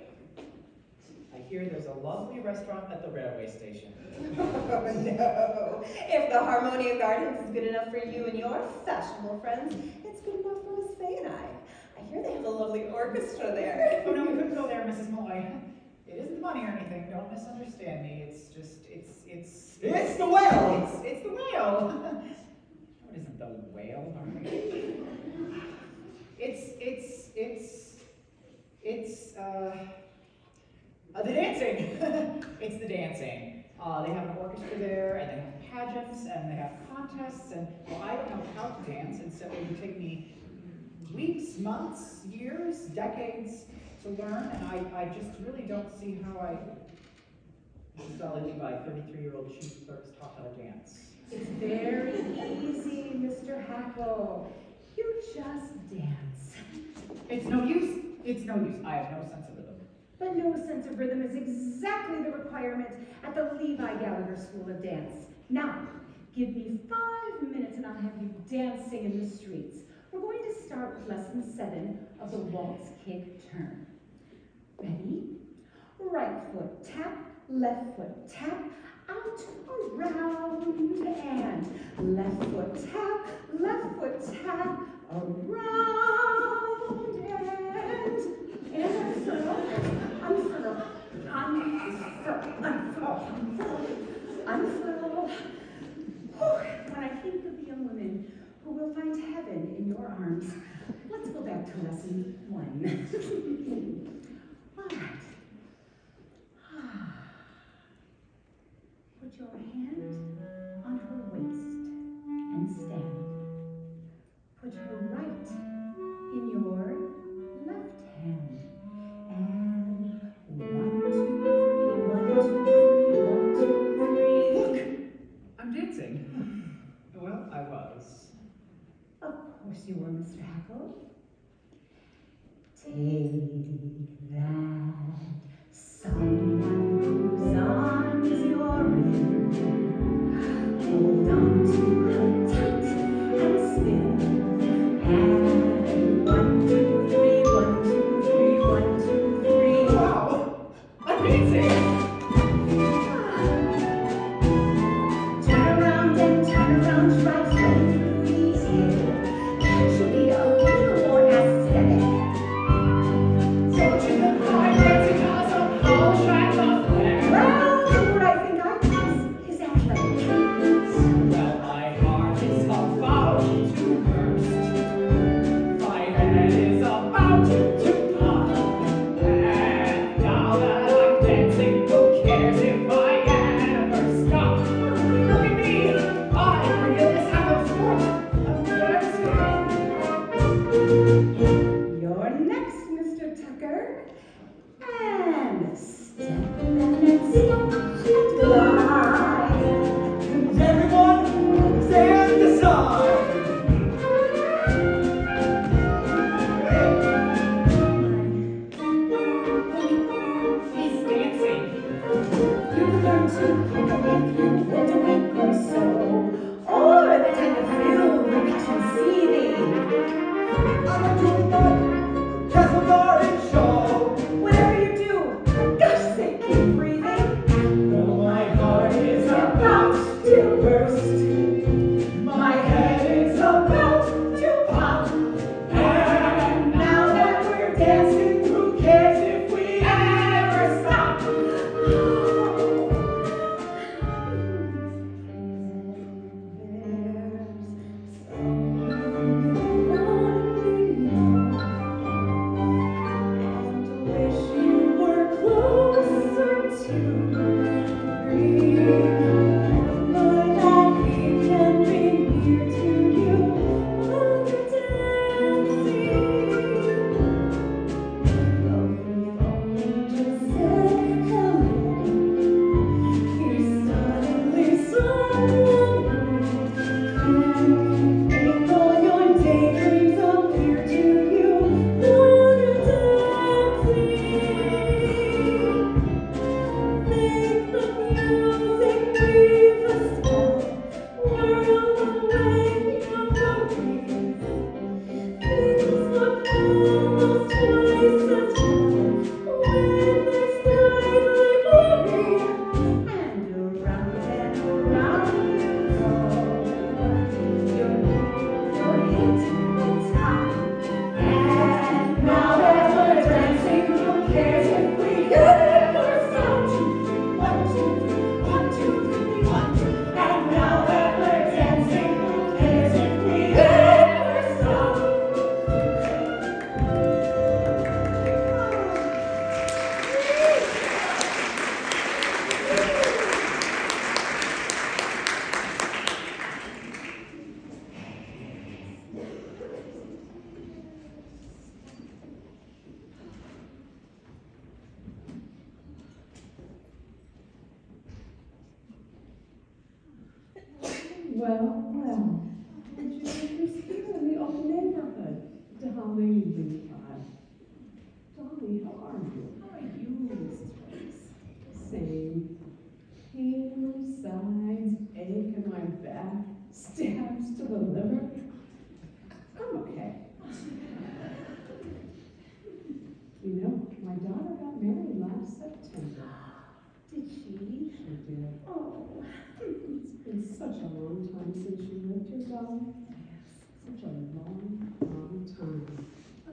I hear there's a lovely restaurant at the railway station. Oh, no. If the Harmonia Gardens is good enough for you and your fashionable friends, it's good enough for Miss Faye and I hear they have a lovely orchestra there. Oh, no, we couldn't go there, Mrs. Malloy. It isn't the money or anything. Don't misunderstand me. It's just, it's It's the whale! It's the whale. No, it isn't the whale, Barnaby. The dancing. It's the dancing. They have an orchestra there, and they have pageants, and they have contests, and well, I don't know how to dance, and so it would take me weeks, months, years, decades to learn, and I just really don't see how I, Mrs. Dolly Levi, 33-year-old chief clerks, taught how to dance. It's very easy, Mr. Hackle. You just dance. It's no use. It's no use. I have no sense of rhythm. But no sense of rhythm is exactly the requirement at the Levi Gallagher School of Dance. Now, give me 5 minutes and I'll have you dancing in the streets. We're going to start with lesson 7 of the waltz kick turn. Ready? Right foot tap, left foot tap, out, around, and left foot tap, around, and unfurl, unfurl. When I think of the young women who will find heaven in your arms, let's go back to lesson 1. All right. Put your hand on her waist and stand. Put her right in your left hand. And 1, 2, 3, 1, 2, 3, 1, 2, 3. Look! I'm dancing. Well, I was. Of course you were, Mr. Hackle. Take that, someone whose arms you're in. Hold on to her tight and spin. And 1, 2, 3, 1, 2, 3, 1, 2, 3. Wow! I'm dancing! Turn around and turn around, try floating through the air. She'll be a little more aesthetic. Don't you look right? Well, did you think you're still in the old neighborhood? Dolly, Levi. Dolly, how are you? How are you, Mrs. Rose? Same. Pain in my sides, ache in my back, stabs to the liver. I'm okay. You know, my daughter got married last September. Did she? She did. Oh, It's been such a long time since you lived here, Dolly. yes. Such a long, long time. Oh.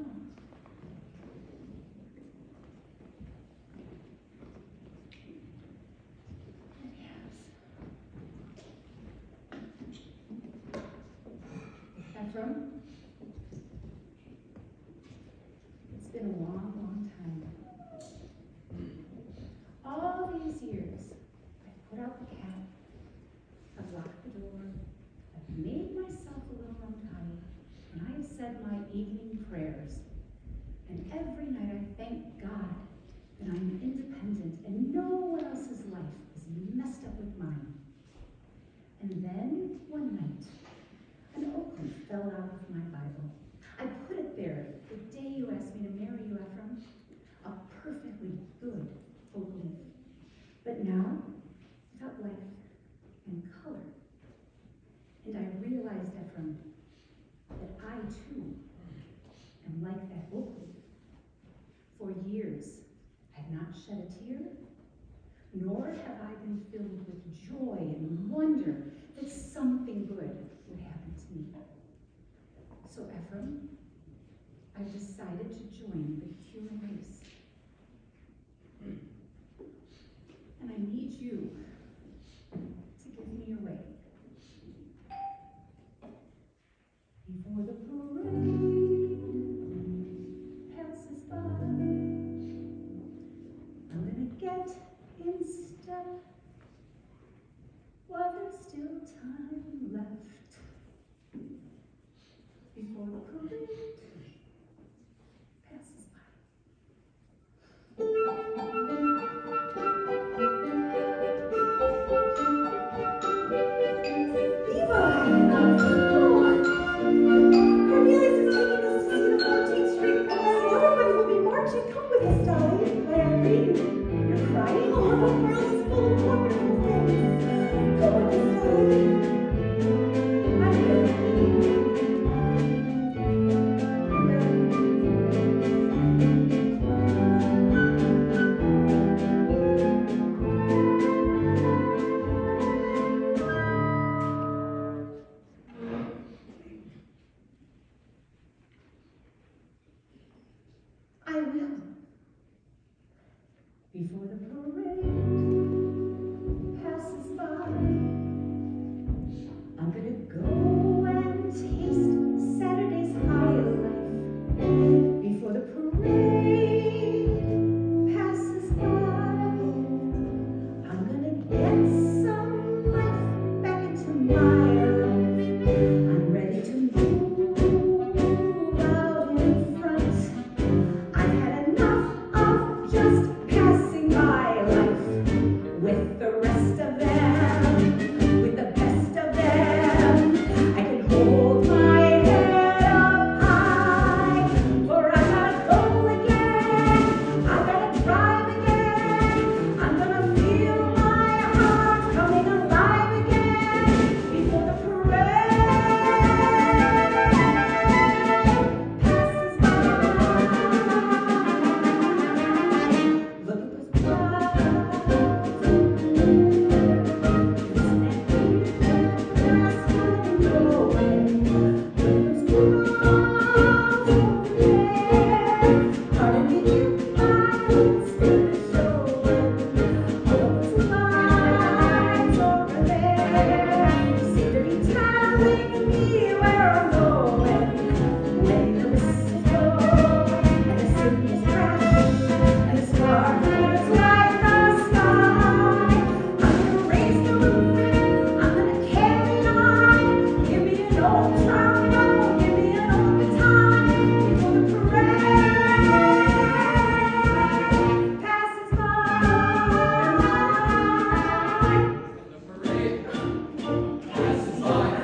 Ephraim, it's been a long, long time. All these years, I've put out the cat, I've locked the door, I've made myself a little untidy, and I have said my evening prayers. And every night I thank God that I'm independent and no one else's life is messed up with mine. And then, one night, an oak leaf fell out of my Bible. I put it there the day you asked me to marry you, Ephraim. A perfectly good oak leaf. But now, without life and color. And I realized, Ephraim, that I too am like that oak leaf. For years, I've not shed a tear, nor have I been filled with joy and wonder that something good would happen to me. So, Ephraim, I've decided to join the human race. And I need you to give me your way. Before the parade passes by, I'm gonna get in step while there's still time left. Before the parade passes by. Cornelius is taking us to see the 14th Street Ball, and everybody will be marching. Come with us, Dolly. But Irene, you're crying? Oh, the world is full of wonderful things. Come with us, Dolly. I will. I will. Before the parade passes by, I'm gonna go and taste Saturday's high life. Before the parade passes by, I'm gonna get some life back into my life. I'm ready to move out in front. I've had enough of just passing my life with the rest of them, with the best of them. I can hold my head up high, for I gotta go again. I gotta drive again. I'm gonna feel my heart coming alive again before the parade passes by. Look at those clouds over there. The parade passes by.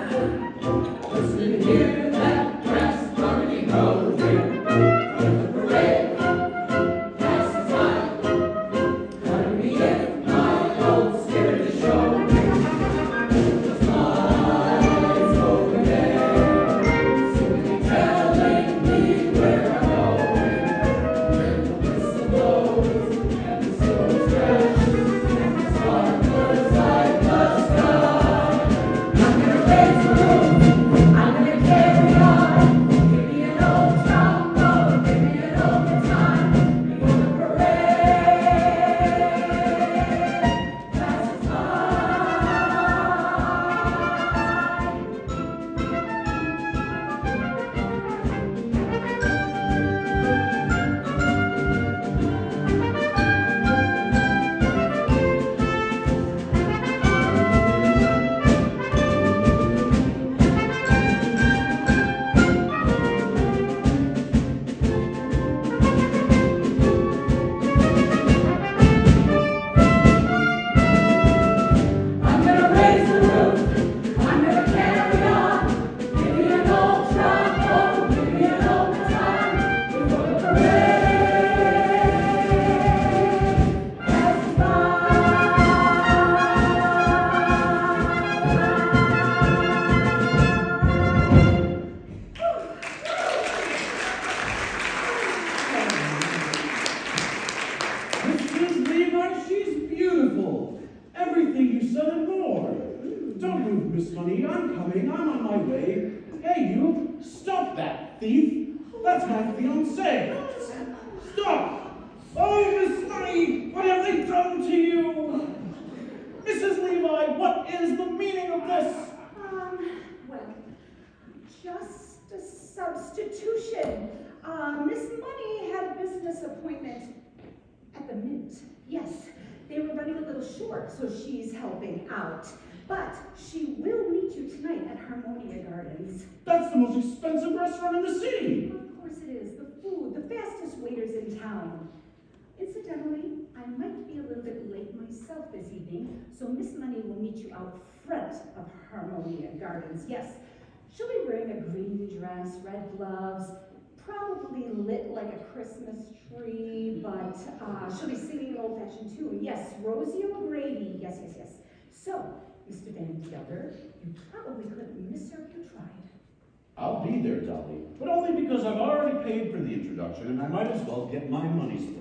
Miss Money, I'm coming. I'm on my way. Hey, you! Stop that, thief! That's my fiancée! Stop! Oh, Miss Money! What have they done to you? Mrs. Levi, what is the meaning of this? Well, just a substitution. Miss Money had a business appointment at the Mint. Yes, they were running a little short, so she's helping out. But she will meet you tonight at Harmonia Gardens. That's the most expensive restaurant in the city. Of course it is. The food, the fastest waiters in town. Incidentally, I might be a little bit late myself this evening, so Miss Money will meet you out front of Harmonia Gardens. Yes, she'll be wearing a green dress, red gloves, probably lit like a Christmas tree, but she'll be singing an old-fashioned tune. Yes, Rosie O'Grady. Yes, yes, yes. So, Mr. Van Gelder, you probably couldn't miss her if you tried. I'll be there, Dolly, but only because I've already paid for the introduction, and I might as well get my money's worth.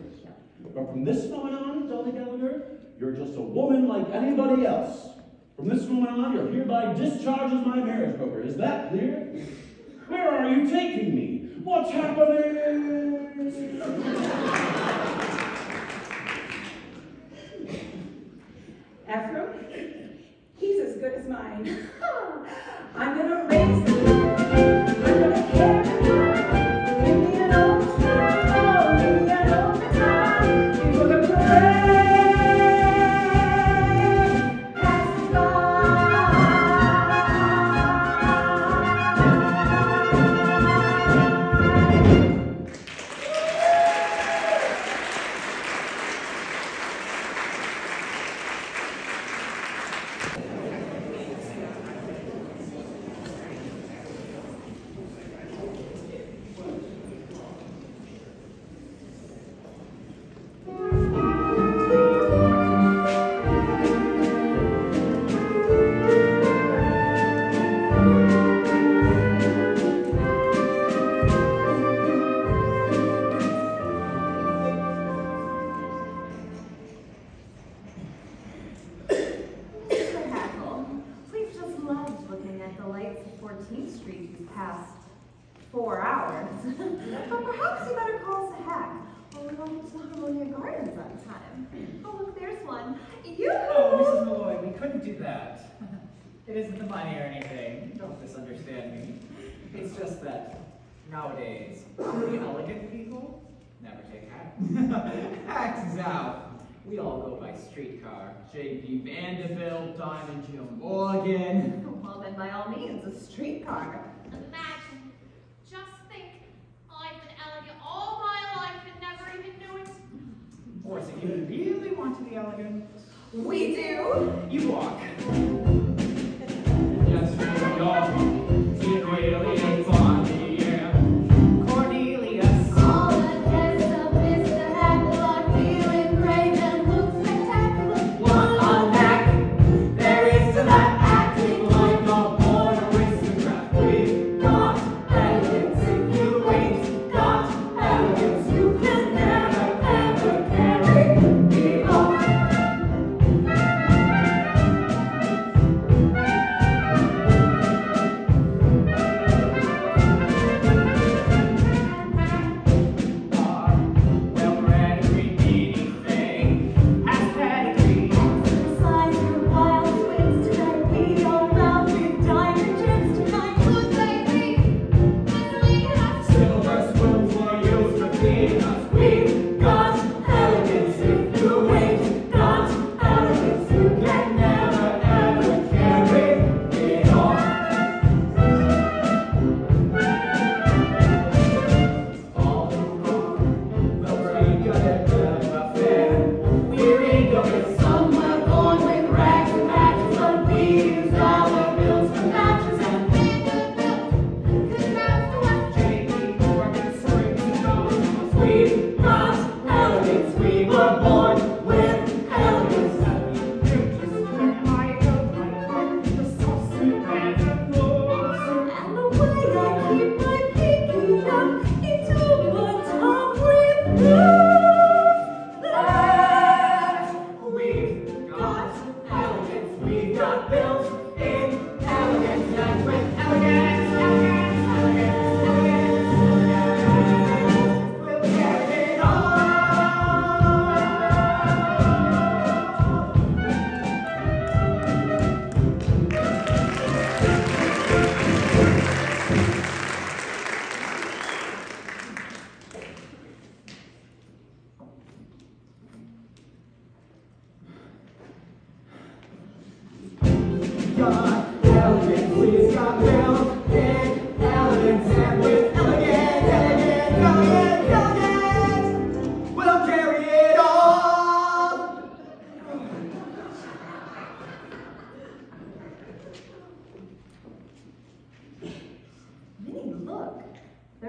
But from this moment on, Dolly Gallagher, you're just a woman like anybody else. From this moment on, you're hereby discharged as my marriage broker. Is that clear? Where are you taking me? What's happening? Ephraim, he's as good as mine. I'm gonna raise the roof. I'm gonna carry on. Give me an old trowel, give me an old guitar. Before the parade passes by. It isn't the money or anything. Don't misunderstand me. It's just that nowadays, the elegant people never take hats. Hats is out. We all go by streetcar. J.P. Vanderbilt, Diamond Jim Morgan. Well, then by all means, a streetcar. Imagine. Just think. I've been elegant all my life and never even knew it. Of course, if you really want to be elegant, We do. you walk. Yes, we are.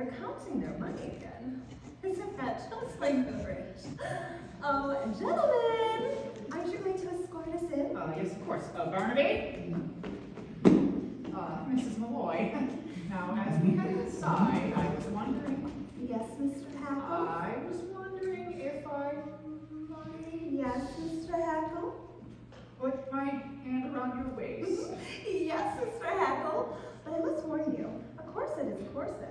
they're counting their money again. Isn't that just like the rich? Oh, gentlemen, aren't you going to escort us in? Yes, of course. Barnaby? Mrs. Malloy. Now, as we head inside, I was wondering... Yes, Mr. Hackle? I was wondering if I might... Yes, Mr. Hackle? Put my hand around your waist. Yes, Mr. Hackle. But I must warn you, a corset is a corset.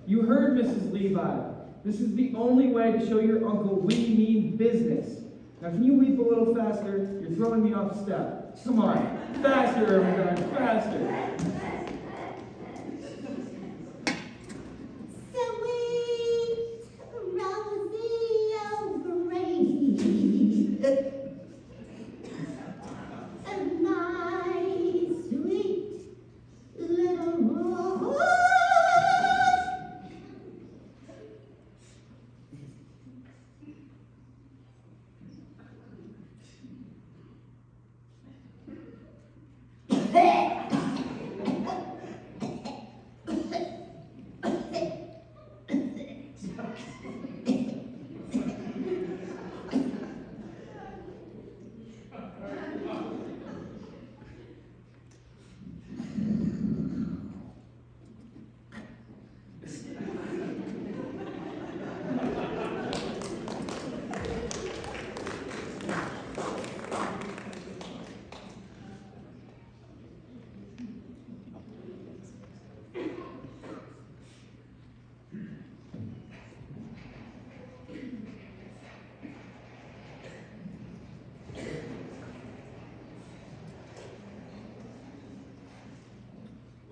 You heard Mrs. Levi. This is the only way to show your uncle we mean business. Now, can you weep a little faster? You're throwing me off step. Come on. Faster, Ermengarde, faster. Sweet Rosie O'Grady. My sweet little rose.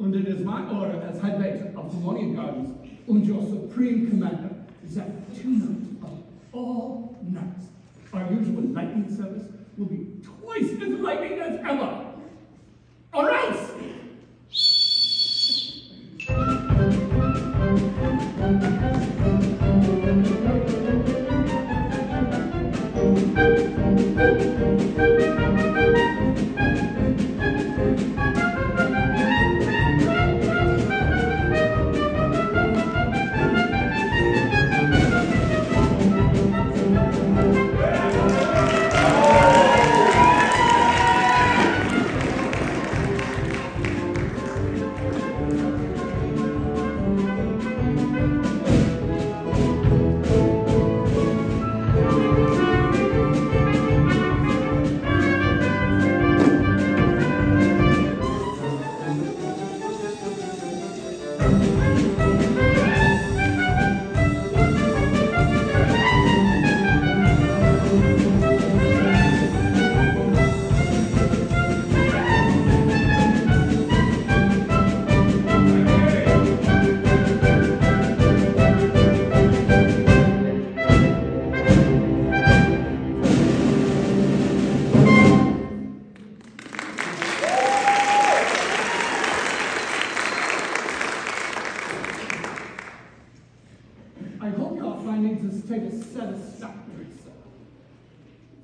And it is my order as Head Waiter of the Harmonian Gardens and your Supreme Commander that tonight of all nights, our usual lightning service will be twice as lightning as ever. All right! I hope your findings this table satisfactory, sir.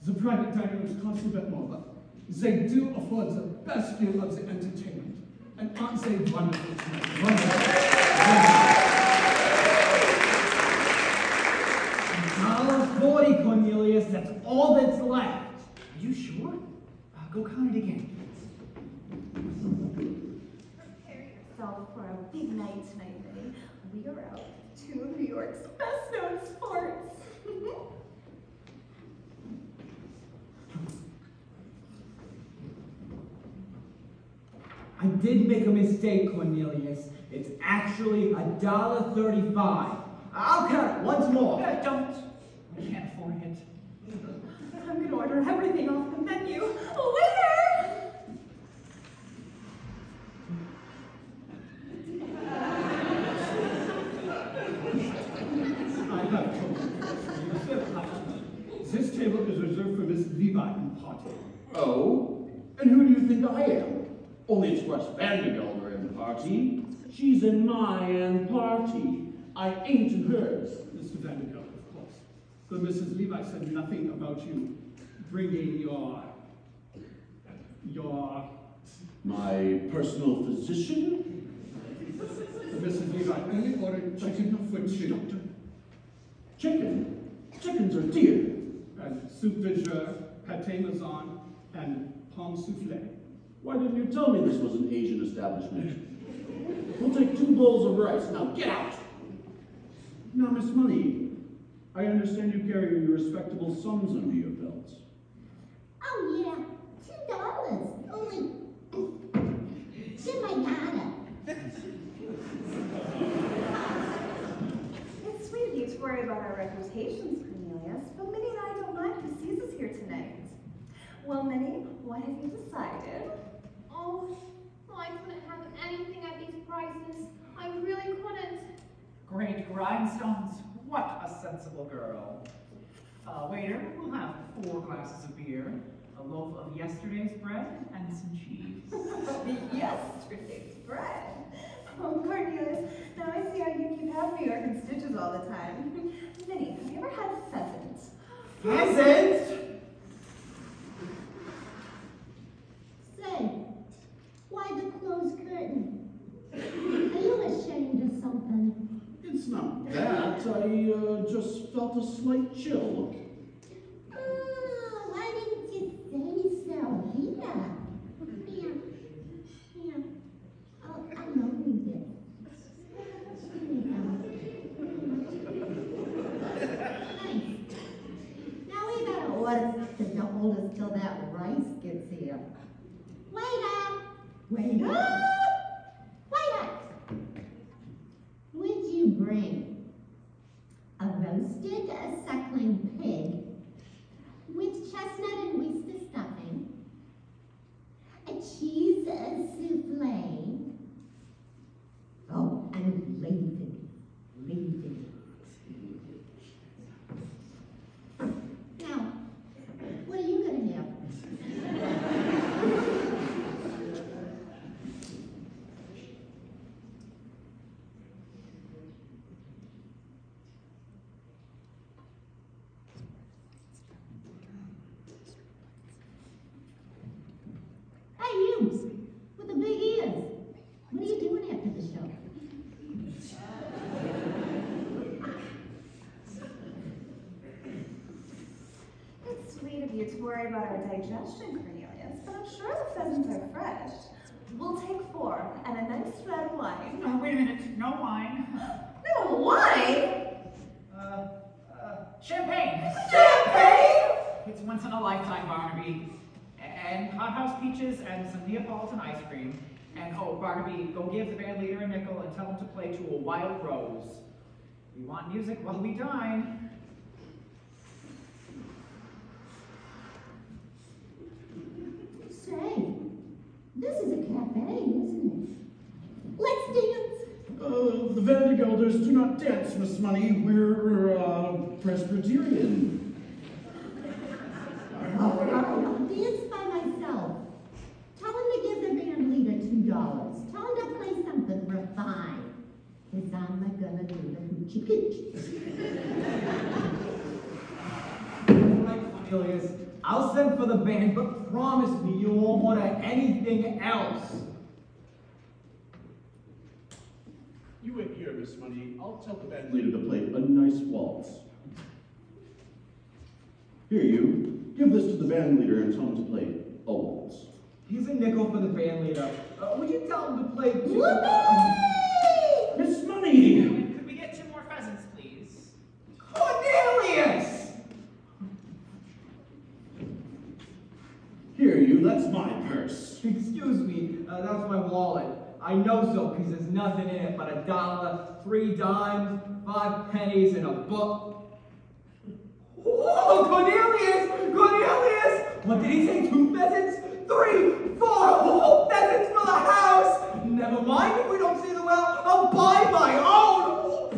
The private dining rooms cost a bit more, but they do afford the best view of the entertainment. And aren't they wonderful tonight? Wonderful. $1.40, Cornelius. That's all that's left. Are you sure? Go count it again. Prepare yourself for a big night tonight, Minnie. We are out with two of New York's best-known sports. I did make a mistake, Cornelius. It's actually $1.35. I'll count it once more. Don't. I can't afford it. I'm going to order everything off the menu. Waiter! I have told you, Sir Hutchinson, this table is reserved for Miss Levi and party. Oh, And who do you think I am? Only express Vandergelder in the party. She's in my party. I ain't in hers. Mr. Vanderbilt, of course. But Mrs. Levi said nothing about you bringing My personal physician? Mrs. Levi only ordered chicken for two. Chicken? Chickens are dear. And soup de jour, pâté maison, and pomme soufflé. Why didn't you tell me this was an Asian establishment? We'll take 2 bowls of rice. Now get out! Now, Miss Money, I understand you carry your respectable sums under your belt. Oh, yeah. $2. Only. Jim, I got it. It's sweet of you to worry about our reputations, Cornelius, but Minnie and I don't mind who sees us here tonight. Well, Minnie, what have you decided? Oh, I couldn't have anything at these prices. I really couldn't. Great grindstones. What a sensible girl. Waiter, we'll have 4 glasses of beer, a loaf of yesterday's bread, and some cheese. Yesterday's bread. Oh, Cornelius, now I see how you keep half New York in stitches all the time. Minnie, have you ever had pheasant? Pheasant? Say, why the closed curtain? Are you ashamed of something? It's not that. I just felt a slight chill. Oh, why didn't you say so? Here. Oh, I know you did. Here you go. Nice. Now we gotta order to hold us till that rice gets here. Waiter! What'd you bring? A roasted suckling pig with chestnut and oyster stuffing, a cheese souffle, oh, and raisin. Now, what are you gonna have? Hey, you, with the big ears. What are you doing after the show? It's sweet of you to worry about our digestion, Cornelius, but I'm sure the pheasants are fresh. We'll take 4 and a nice red wine. No, wait a minute. No wine. No wine? Champagne. Champagne? It's once in a lifetime, Barnaby. And hothouse peaches and some Neapolitan ice cream. And oh, Barnaby, go give the band leader a nickel and tell him to play to a wild rose. We want music while we dine. Say, this is a cafe, isn't it? Let's dance. The Vandergelders do not dance, Miss Money. We're Presbyterian. All right, I'll dance by myself. Tell him to give the band leader $2. Tell him to play something refined. Cause I'm gonna do the hoochie coochie. All right, Cornelius. I'll send for the band, but promise me you won't order anything else. You wait here, Miss Money. I'll tell the band leader to play a nice waltz. Here, you. Give this to the band leader and tell him to play a waltz. Here's a nickel for the band leader. Would you tell him to play two? Miss Money! Could we get 2 more pheasants, please? Cornelius! Here, you. That's my purse. Excuse me, that's my wallet. I know so, because there's nothing in it but $1, 3 dimes, 5 pennies, and a book. Whoa, Cornelius! Cornelius! What did he say? 2 pheasants? 3, 4 whole pheasants for the house! Never mind, if we don't see the well, I'll buy my own!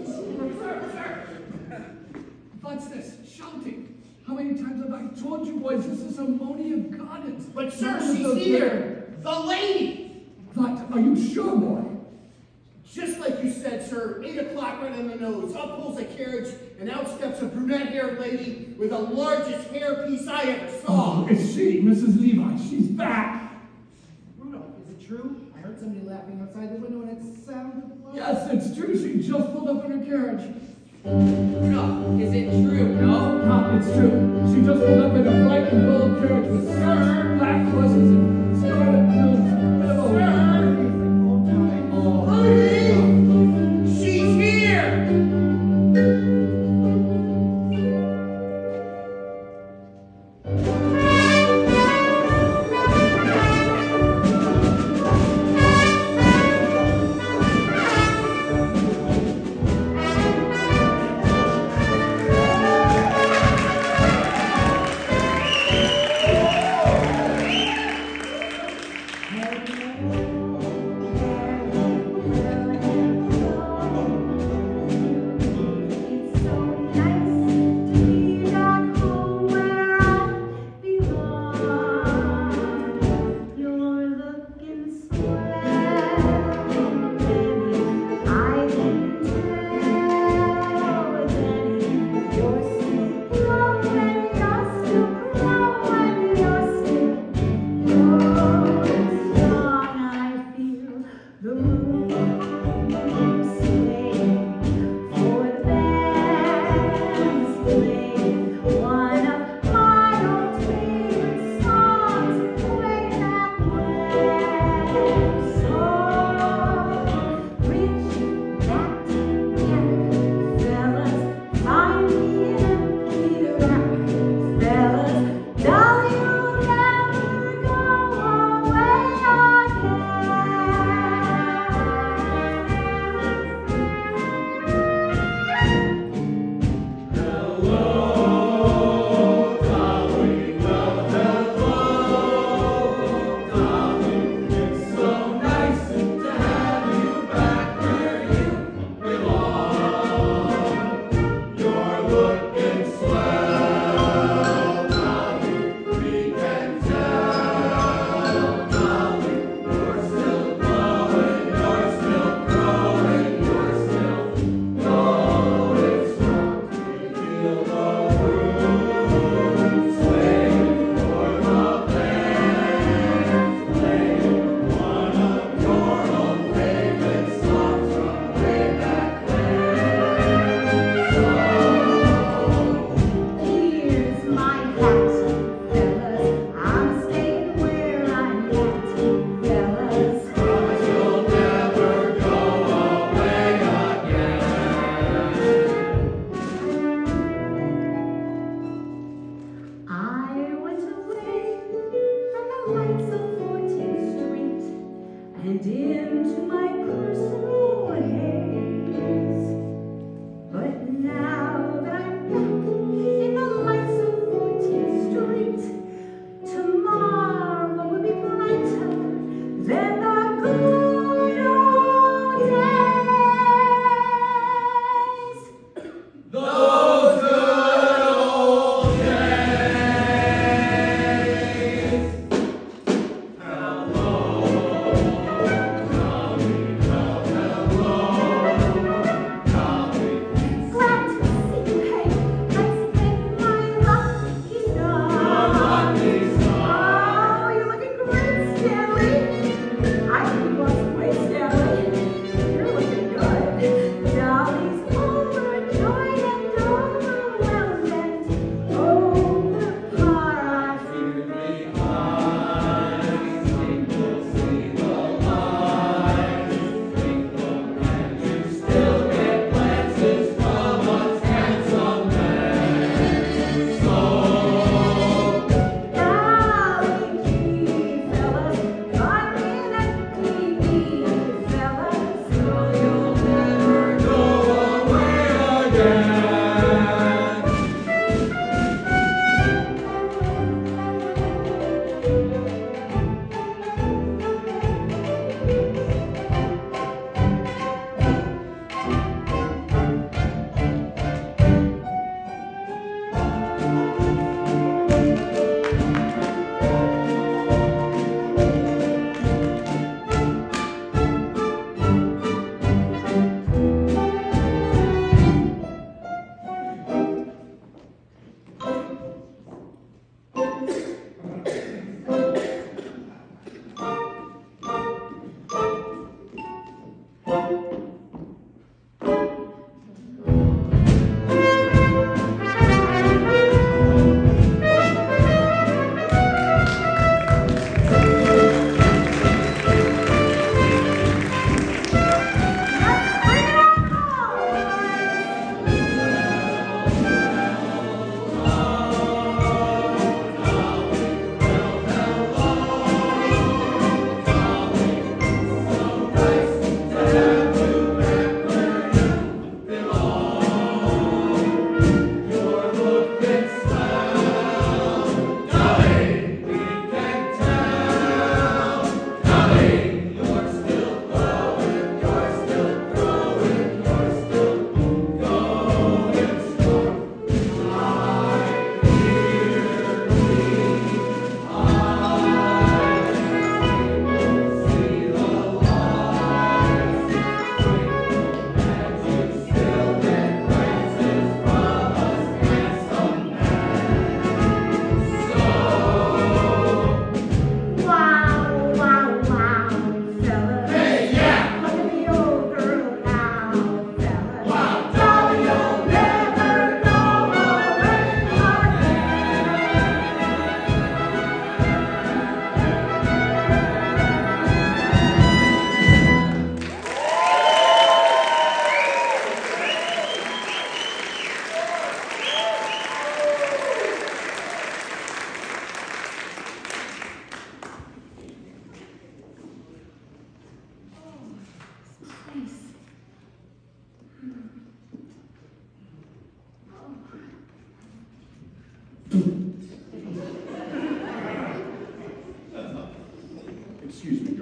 Sir! What's this? Shouting. How many times have I told you boys this is Ammonia Gardens? But sir, None of she's those here! The lady! What? Are you sure, boy? Just like you said, sir, 8 o'clock right on the nose. Up pulls a carriage, and out steps a brunette-haired lady with the largest hairpiece I ever saw. Oh, it's she, Mrs. Levi. She's back. Rudolph, is it true? I heard somebody laughing outside the window and it sounded like... Yes, it's true. She just pulled up in her carriage. Rudolph, is it true? No? Ah, it's true. She just pulled up in a bright and bold carriage with black horses and scarlet plumes. She's here!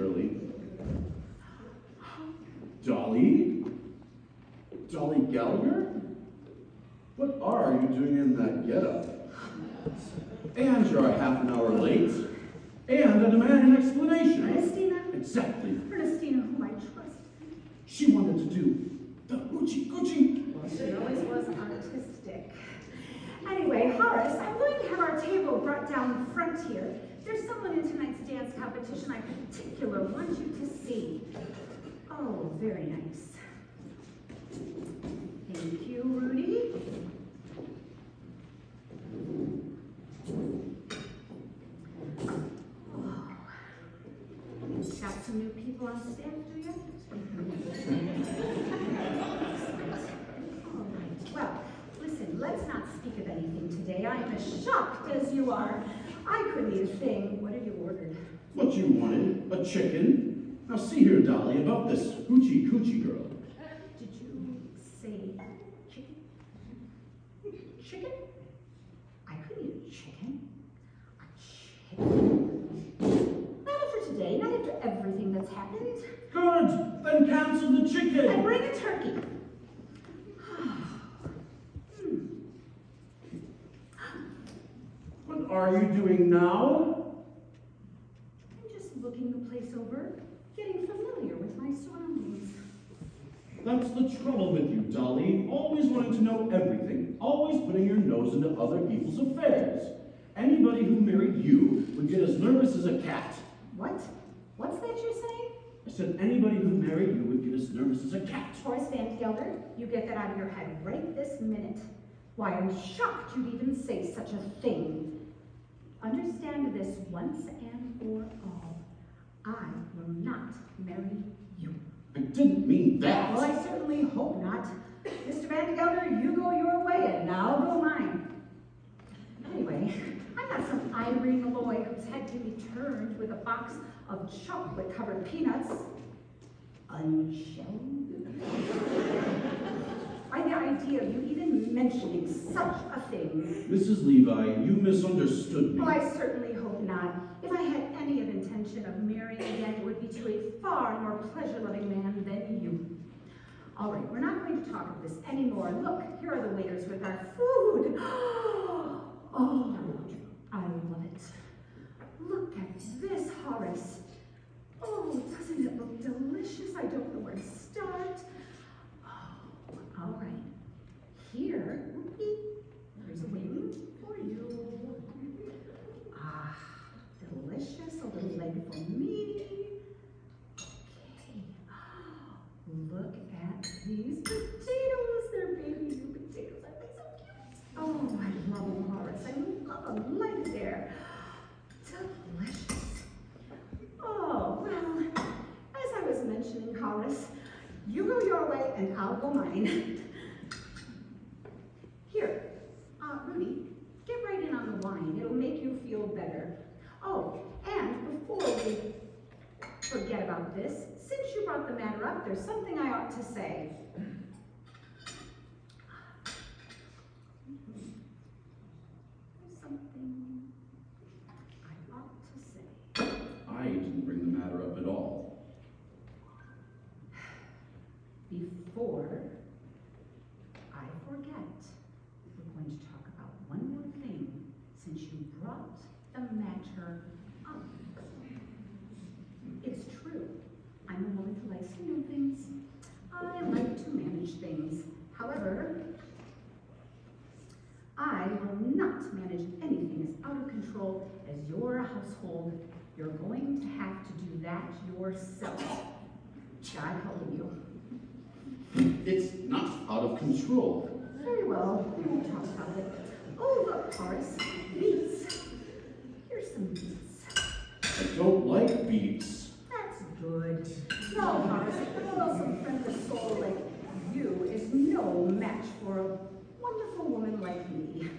Shirley. Dolly? Dolly Gallagher? What are you doing in that getup? And you're a half an hour late. And I demand an explanation. Ernestina? Exactly. Ernestina, whom I trust. She wanted to do the hoochie-coochie. Well, she always was artistic. Anyway, Horace, I'm going to have our table brought down front here. There's someone in tonight's dance competition I particularly want you to see. Oh, very nice. Thank you, Rudy. Oh. Got some new people on staff, do you? All right. Well, listen, let's not speak of anything today. I'm as shocked as you are. I couldn't eat a thing. What have you ordered? What you wanted? A chicken? Now see here, Dolly, about this hoochie-coochie girl. Did you say chicken? Chicken? I couldn't eat a chicken. A chicken? Not after today, not after everything that's happened. Good! Then cancel the chicken! And bring a turkey. What are you doing now? I'm just looking the place over, getting familiar with my surroundings. That's the trouble with you, Dolly. Always wanting to know everything. Always putting your nose into other people's affairs. Anybody who married you would get as nervous as a cat. What? What's that you're saying? I said anybody who married you would get as nervous as a cat. Horace Van Gelder, you get that out of your head right this minute. Why, I'm shocked you'd even say such a thing. Understand this once and for all. I will not marry you. I didn't mean that. Well, I certainly hope not. Mr. Van Gelder, you go your way and I'll go mine. Anyway, I'm not some ivory Malloy whose head can be turned with a box of chocolate-covered peanuts. Unshelled? By the idea of you even mentioning such a thing. Mrs. Levi, you misunderstood me. Well, I certainly hope not. If I had any of intention of marrying again, it would be to a far more pleasure-loving man than you. All right, we're not going to talk of this anymore. Look, here are the waiters with our food. Oh, I love it. Look at this, Horace. Oh, doesn't it look delicious? I don't know where to start. Oh, all right. Here, there's a wing for you. Ah, delicious. A little leg for me. Okay. Look at these potatoes. They're baby new potatoes. Aren't they so cute? Oh, I love them, Horace. I love them like there. Delicious. Oh, well, as I was mentioning, Horace, you go your way and I'll go mine. Here, Rudy, get right in on the wine. It'll make you feel better. Oh, and before we forget about this, since you brought the matter up, there's something I ought to say. There's something I ought to say. I didn't bring the matter up at all. Before I forget, we're going to talk about one more thing since you brought the matter up. It's true. I'm a woman who likes to know things. I like to manage things. However, I will not manage anything as out of control as your household. You're going to have to do that yourself. God helping you. It's not out of control. Very well, we won't talk about it. Oh, look, Horace, beets. Here's some beets. I don't like beets. That's good. No, Horace, a little friendless soul like you is no match for a wonderful woman like me.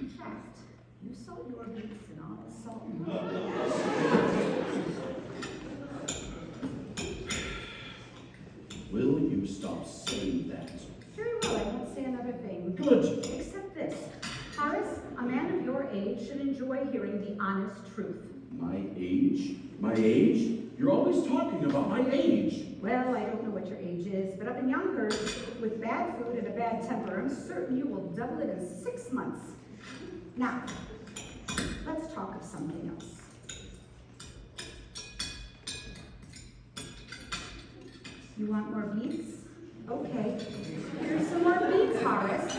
In fact, you salt your beets and I'll salt mine. Will you stop saying that? Very well, I won't say another thing. Good. Except this. Horace, a man of your age should enjoy hearing the honest truth. My age? My age? You're always talking about my age. Well, I don't know what your age is, but up in Yonkers, with bad food and a bad temper, I'm certain you will double it in 6 months. Now, let's talk of something else. You want more beets? Okay. Here's some more beets, Horace.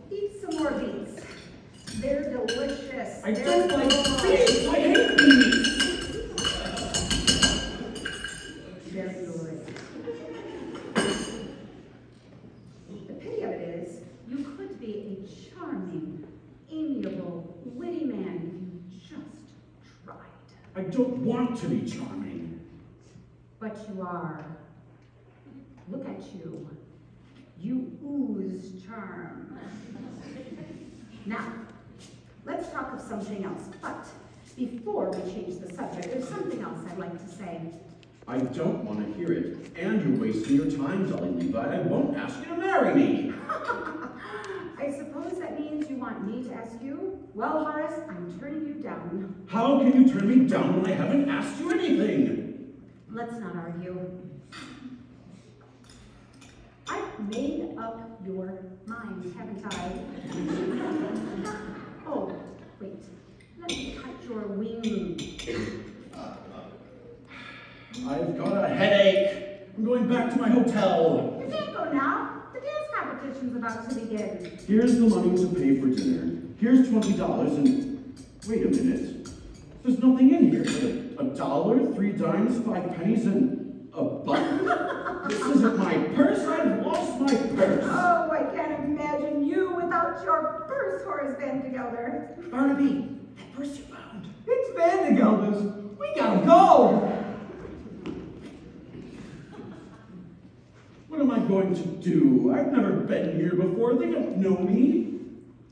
Eat some more beets. They're delicious. I don't like beets. I hate beets. Very good. The pity of it is, you could be a charming, amiable, witty man if you just tried. I don't want to be charming. But you are. Look at you. You ooze charm. Now, let's talk of something else. But before we change the subject, there's something else I'd like to say. I don't want to hear it. And you're wasting your time, Dolly Levi. I won't ask you to marry me. I suppose that means you want me to ask you? Well, Horace, I'm turning you down. How can you turn me down when I haven't asked you anything? Let's not argue. I've made up your mind, haven't I? Oh, wait. Let me cut your wing. I've got a headache. I'm going back to my hotel. You can't go now. The dance competition's about to begin. Here's the money to pay for dinner. Here's $20 and... Wait a minute. There's nothing in here. $1, 3 dimes, 5 pennies, and a button? This isn't my purse. I've lost my purse. Oh, I can't imagine you without your purse, Horace Van de Gelder. Barnaby, that purse you found. It's Van de Gelder's. We gotta go. What am I going to do? I've never been here before. They don't know me.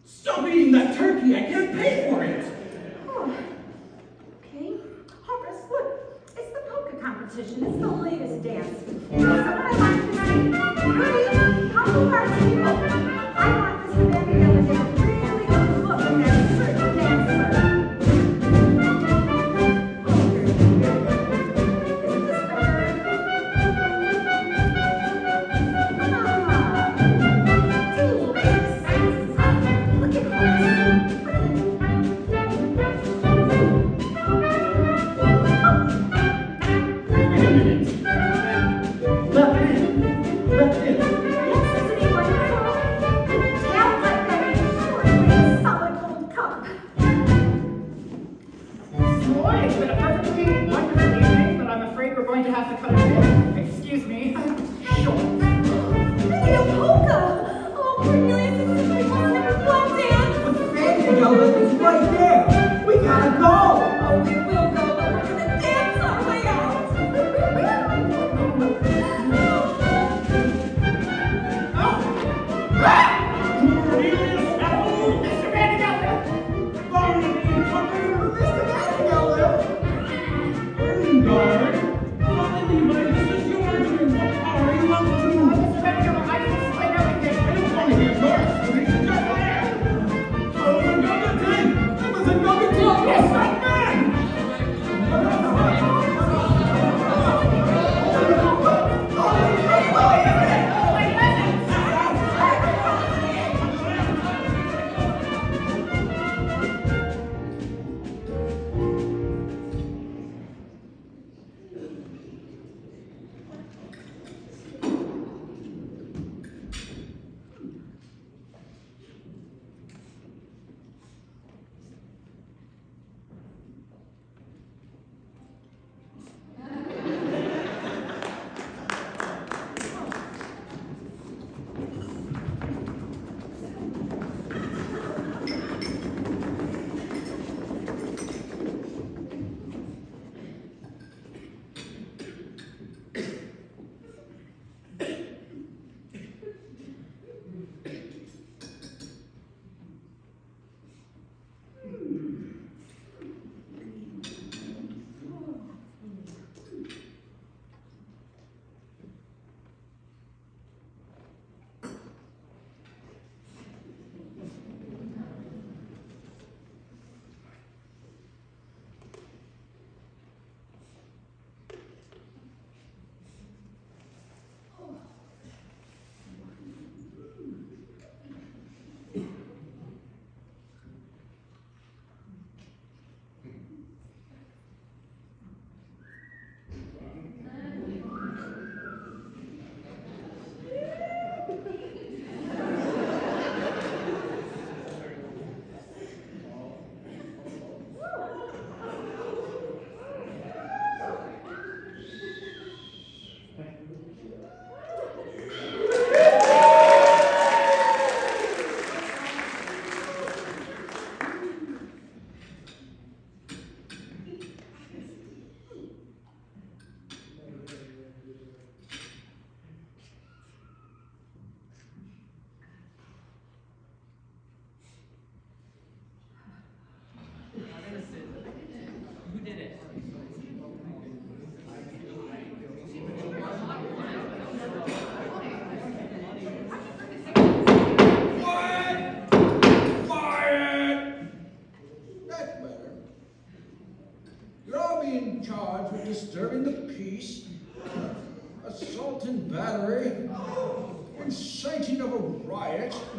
Stop eating that turkey. I can't pay for it. Oh. Okay. Horace, look. It's the polka competition. It's the latest dance. You know someone I like tonight? Rudy, come to our table. I want Mr. Van de Gelder to get a really good look at that certain dancer. Oh, here. Isn't this better? It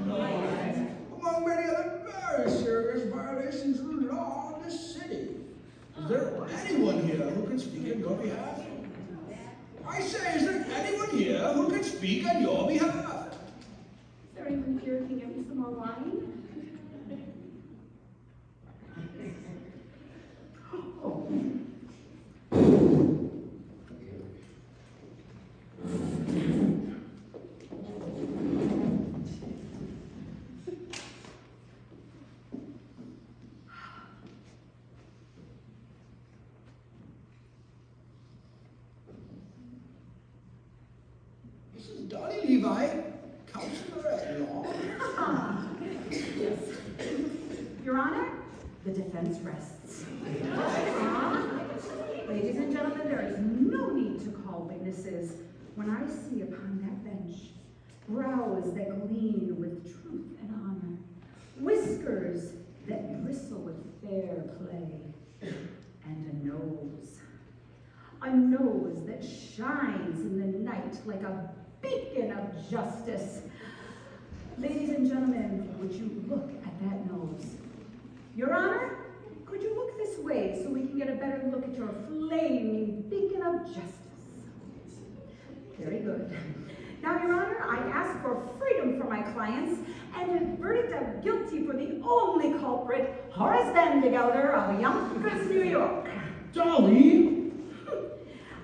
morning. Among many other very serious violations of the law in this city. Is there anyone here who can speak on your behalf? I say, is there anyone here who can speak on your behalf? Is there anyone here who can get me some more wine? Oh. Mrs. Donnie Levi, counselor at law. Yes. Your Honor, the defense rests. Ladies and gentlemen, there is no need to call witnesses when I see upon that bench brows that gleam with truth and honor, whiskers that bristle with fair play, and a nose that shines in the night like a beacon of justice. Ladies and gentlemen, would you look at that nose? Your Honor, could you look this way so we can get a better look at your flaming beacon of justice? Very good. Now, Your Honor, I ask for freedom for my clients and a verdict of guilty for the only culprit, Horace Vandegelder of Yonkers, New York. Dolly!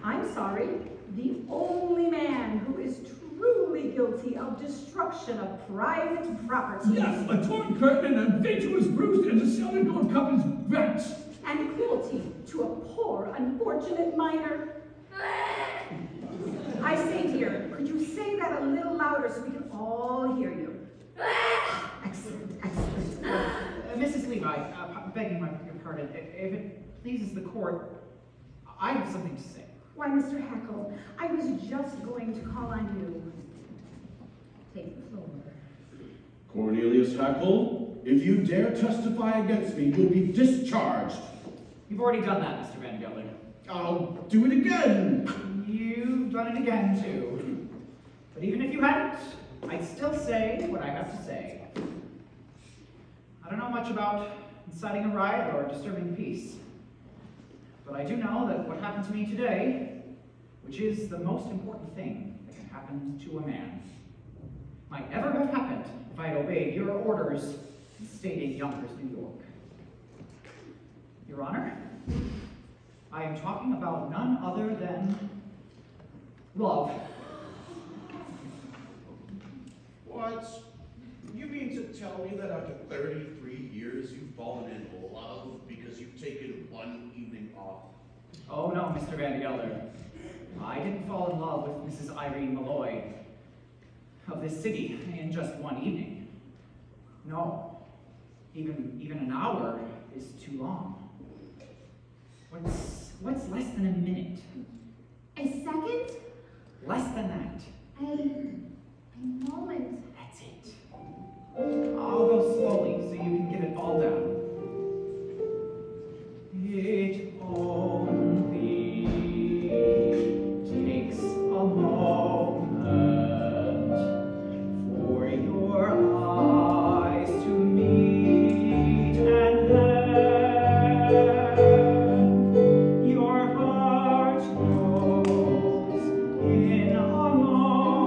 I'm sorry, the only man who is truly guilty of destruction of private property. Yes, a torn curtain and a vigil was bruised and a cellar door cup is bent. And cruelty to a poor, unfortunate minor. I say, dear, could you say that a little louder so we can all hear you? Excellent, excellent. Mrs. Levi, begging your pardon, if it pleases the court, I have something to say. Why, Mr. Hackle, I was just going to call on you. Take the floor. Cornelius Hackle, if you dare testify against me, you'll be discharged. You've already done that, Mr. Van Gelder. I'll do it again. You've done it again, too. But even if you hadn't, I'd still say what I have to say. I don't know much about inciting a riot or disturbing peace. But I do know that what happened to me today, which is the most important thing that can happen to a man, might never have happened if I had obeyed your orders and stayed in Yonkers, New York. Your Honor, I am talking about none other than love. What? You mean to tell me that after 33 years you've fallen in love because you've taken one evening off? Oh no, Mr. Van Gelder. I didn't fall in love with Mrs. Irene Malloy of this city in just one evening. No, even an hour is too long. What's less than a minute? A second? Less than that. A moment. That's it. I'll go slowly so you can get it all down. It only takes a moment for your eyes to meet, and then your heart knows in a moment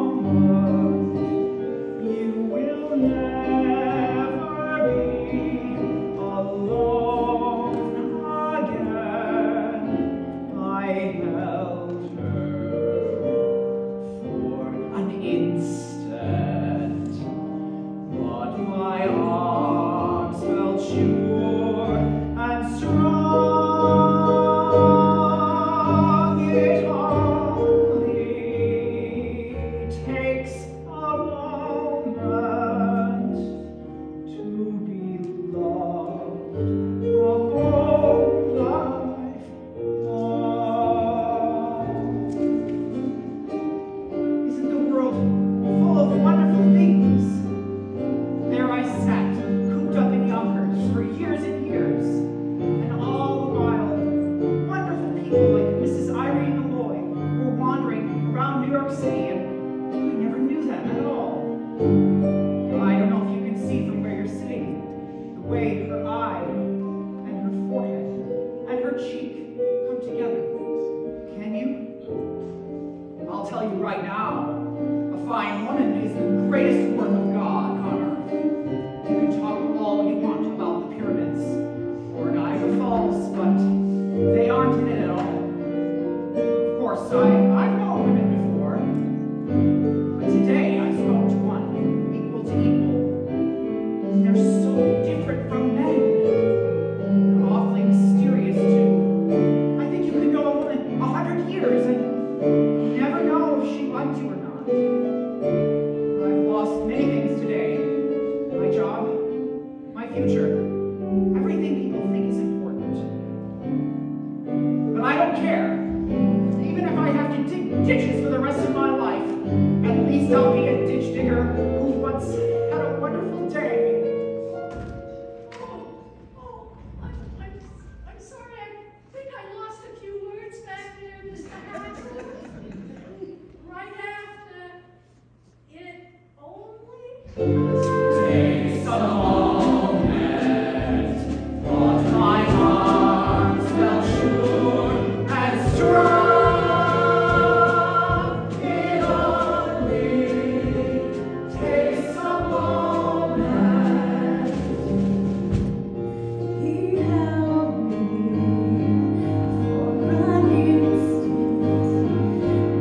future. Everything people think is important. But I don't care. Even if I have to dig ditches for the rest of my life, at least I'll be a ditch digger who once had a wonderful day. I'm sorry. I think I lost a few words back there, Mr. Hackle. Right after it only. Takes a moment, but my arms felt sure and strong. It only takes a moment. He held me for an instant,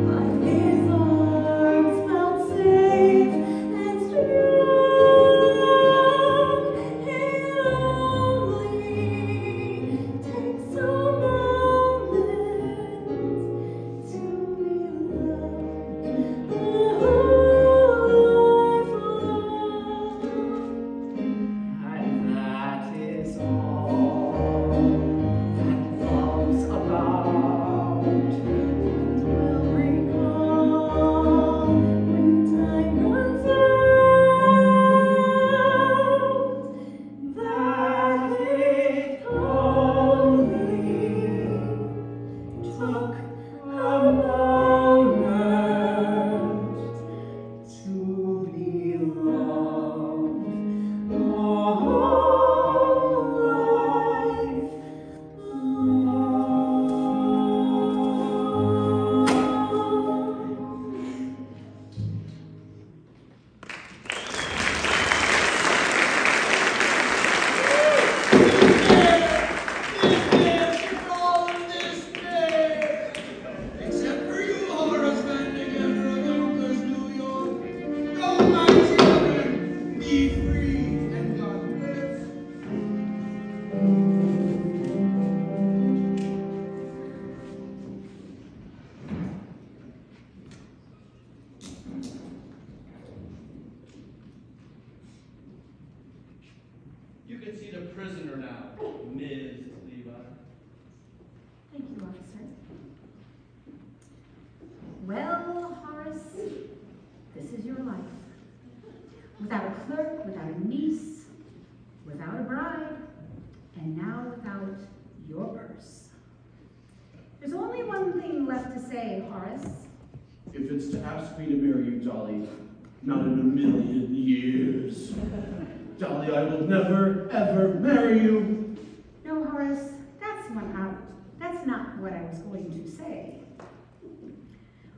but his arms felt safe and strong. It only takes a moment to be loved a whole life long. And that is all that love's about. And we'll recall when time runs out that it only took a moment to be loved a whole life long. Except for you, Horace Vandigan of Yonkers, New York. Go, my children, be free and God bless. You can see the prisoner now, Ms. Levi. Thank you, officer. Well, Horace, this is your life. Without a clerk, without a niece, without a bride, and now without your purse. There's only one thing left to say, Horace. If it's to ask me to marry you, Dolly, not in a million years. Dolly, I will never, ever marry you. No, Horace, that's not what I was going to say.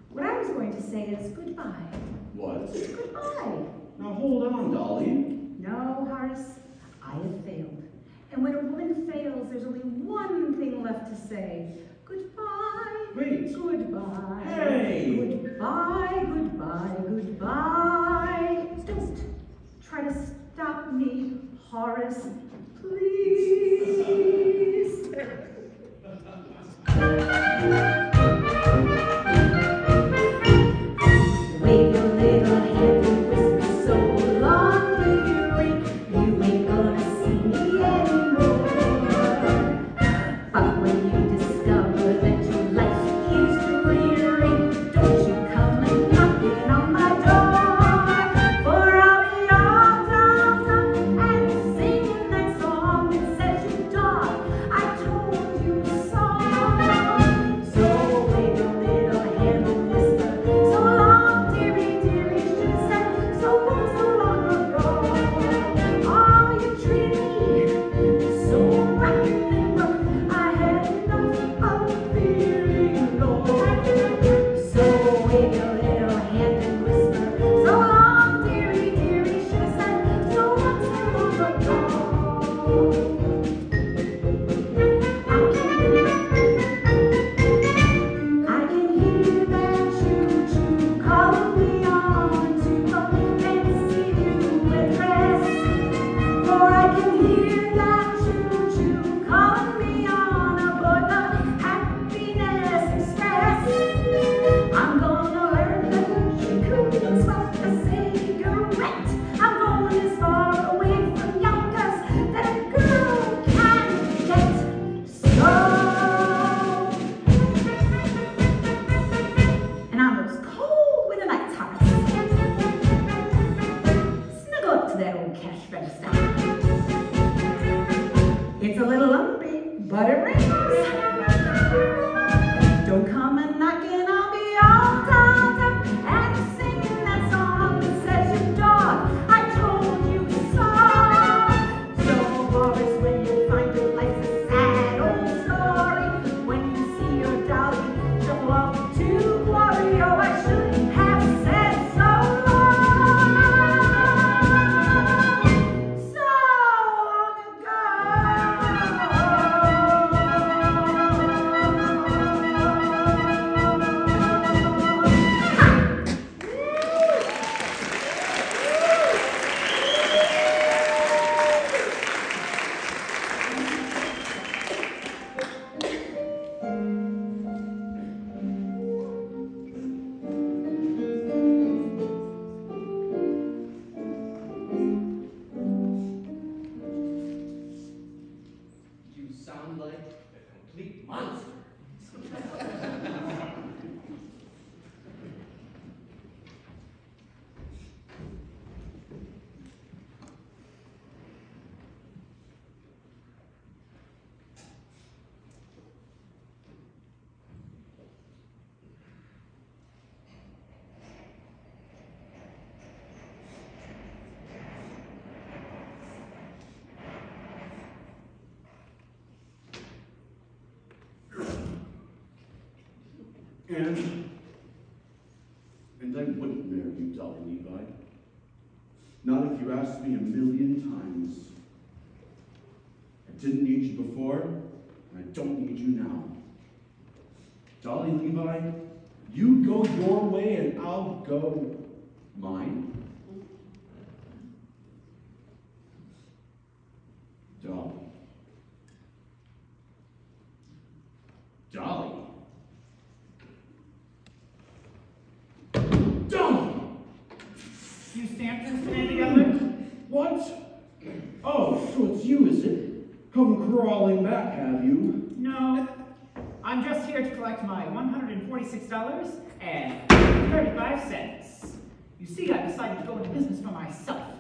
What I was going to say is goodbye. What? Goodbye. Now hold on, Dolly. No, Horace, I have failed. And when a woman fails, there's only one thing left to say. Goodbye. Wait. Goodbye. Hey. Goodbye, goodbye, goodbye. Don't try to stop me, Horace, please. Wave your little hand and whisper so long till you ring. You ain't gonna see me anymore. But when you discover that your life is dreary, don't you come and knocking on my door. For I'll be all dolled up and singing that song that says you dog, I told you so. So but it rings. Don't come a knocking, I'll be all dolled up and singing that song that says your dog, I told you so. So, Boris, when you find it, life's a sad old story. When you see your dolly shuffle off to glory, oh, I should have said so long You sound like a complete monster. And I wouldn't marry you, Dolly Levi. Not if you asked me a million times. I didn't need you before, and I don't need you now. Dolly Levi, you go your way and I'll go mine. Dolly. Dolly. Dolly! You stamped this man together? What? Oh, so it's you, is it? Come crawling back, have you? No. I'm just here to collect my $146.35. You see, I decided to go into business for myself.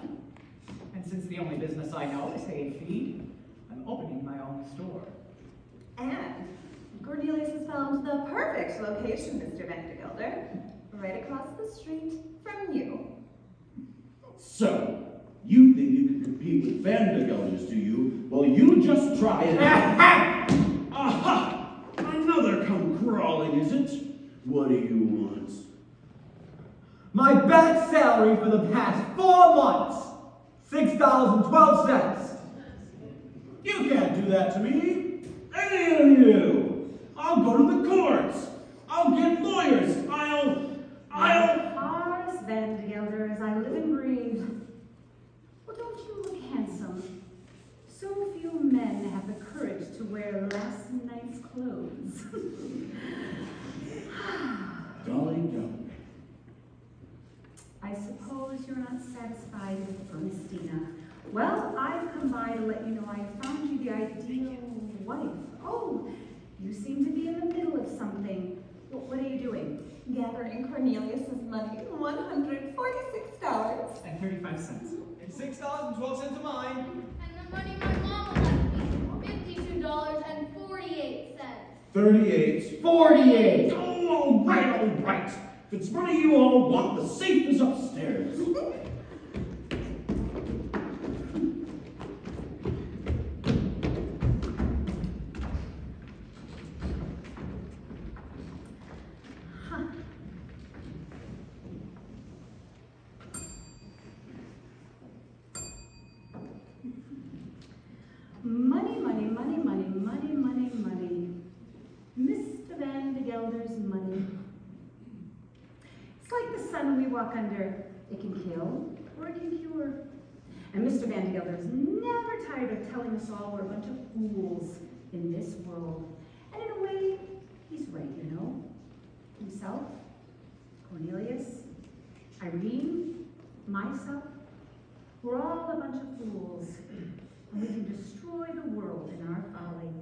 And since the only business I know is hay feed, I'm opening my own store. And Cornelius has found the perfect location, Mr. Vandergelder, right across the street from you. So, you think you can compete with Vandergelders, do you? Well, you just try it. Aha! Another come crawling, is it? What do you want? My back salary for the past 4 months, $6.12. You can't do that to me. Any of you. I'll go to the courts. I'll get lawyers. Horace Vandergelder, as I live and breathe. Well, don't you look handsome? So few men have the courage to wear last night's clothes. Dolly, go. I suppose you're not satisfied with Ernestina. Well, I've come by to let you know I found you the ideal wife. Oh, you seem to be in the middle of something. What are you doing? Gathering Cornelius's money, $146. And 35 cents. And $6.12 of mine. And the money my mama left me, $52.48. 38. 48. Oh, all right. If it's money you all want, the safe is upstairs. Money, money, money, money, money, money, money. Mr. Vandergelder's money. It's like the sun we walk under. It can kill or it can cure. And Mr. Vandergelder's never tired of telling us all we're a bunch of fools in this world. And in a way, he's right, you know. Himself, Cornelius, Irene, myself, we're all a bunch of fools. And we can destroy the world in our folly.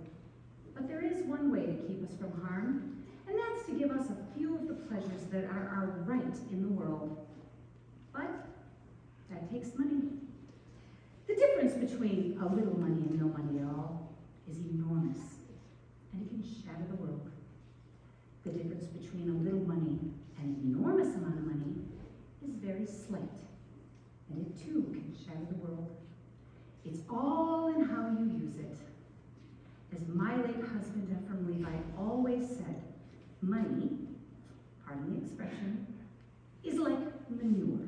But there is one way to keep us from harm, and that's to give us a few of the pleasures that are our right in the world. But that takes money. The difference between a little money and no money at all is enormous. and it can shatter the world. The difference between a little money and an enormous amount of money is very slight, and it too can shatter the world. It's all in how you use it. As my late husband Ephraim Levi always said, money, pardon the expression, is like manure.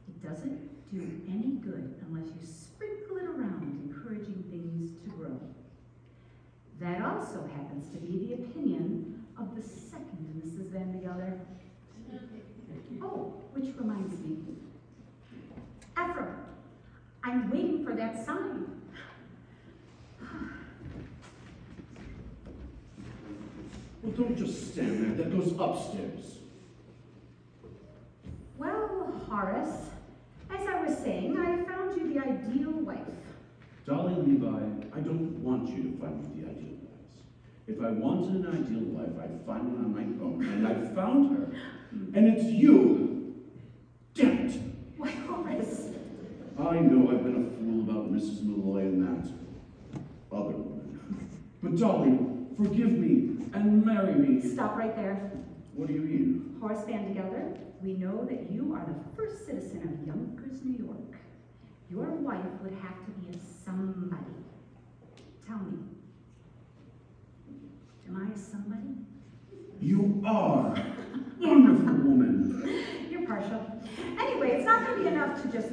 It doesn't do any good unless you sprinkle it around, encouraging things to grow. That also happens to be the opinion of the second Mrs. Van de Gelder. Oh, which reminds me. Ephraim, I'm waiting for that sign. Well, don't just stand there. That goes upstairs. Well, Horace, as I was saying, I found you the ideal wife. Dolly Levi, I don't want you to find me the ideal wife. If I wanted an ideal wife, I'd find one on my own, and I found her. And it's you. Damn it. Why, Horace? I know I've been a fool about Mrs. Malloy and that other woman. But Dolly, forgive me and marry me. Stop right there. What do you mean? Horace Van de Gelder, we know that you are the first citizen of Yonkers, New York. Your wife would have to be a somebody. Tell me, am I a somebody? You are. Wonderful woman. You're partial. Anyway, it's not going to be enough to just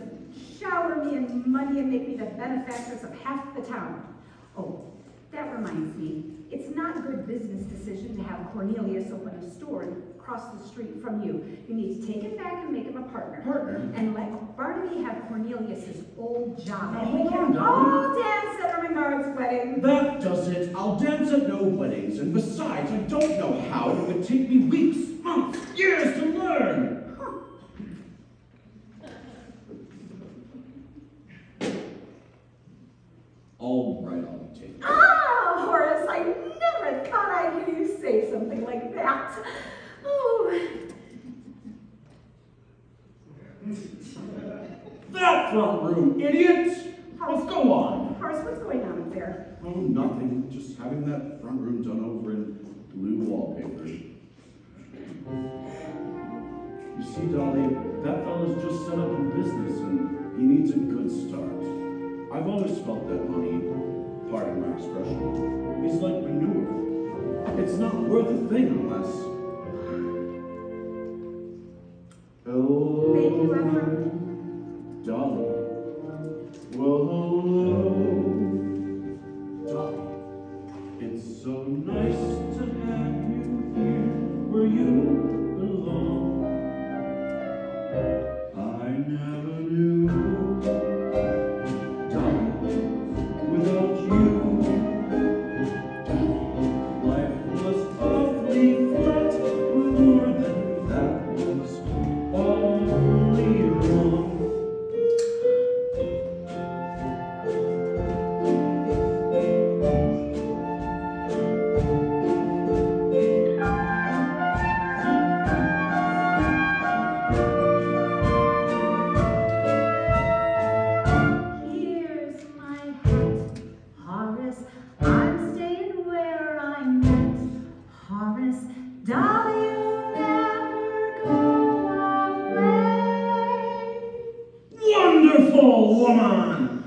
shower me in money and make me the benefactress of half the town. Oh, that reminds me. It's not a good business decision to have Cornelius open a store across the street from you. You need to take him back and make him a partner. Partner? And let Barnaby have Cornelius's old job. Now, And we hold can on, Dolly. all dance at Ermengarde's wedding. That does it. I'll dance at no weddings, and besides, I don't know how. It would take me weeks, months, years to learn. All right, I'll take it. Ah, Horace, I never thought I'd hear you say something like that. Oh. That front room, idiot! Let's go on. Horace, what's going on up there? Oh, nothing. Just having that front room done over in blue wallpaper. You see, Dolly, that fella's just set up in business and he needs a good start. I've always felt that money, pardon my expression, is like manure. It's not worth a thing unless... Hello, Thank you, Ephraim. Dolly. Well, hello, Dolly. It's so nice to have you here where you belong. I never knew, Dolly, without you, life was awfully flat. More than that was awfully wrong. Here's my hat, Horace. I'm staying where I'm at. Horace, Dolly, you'll never go away. Wonderful woman!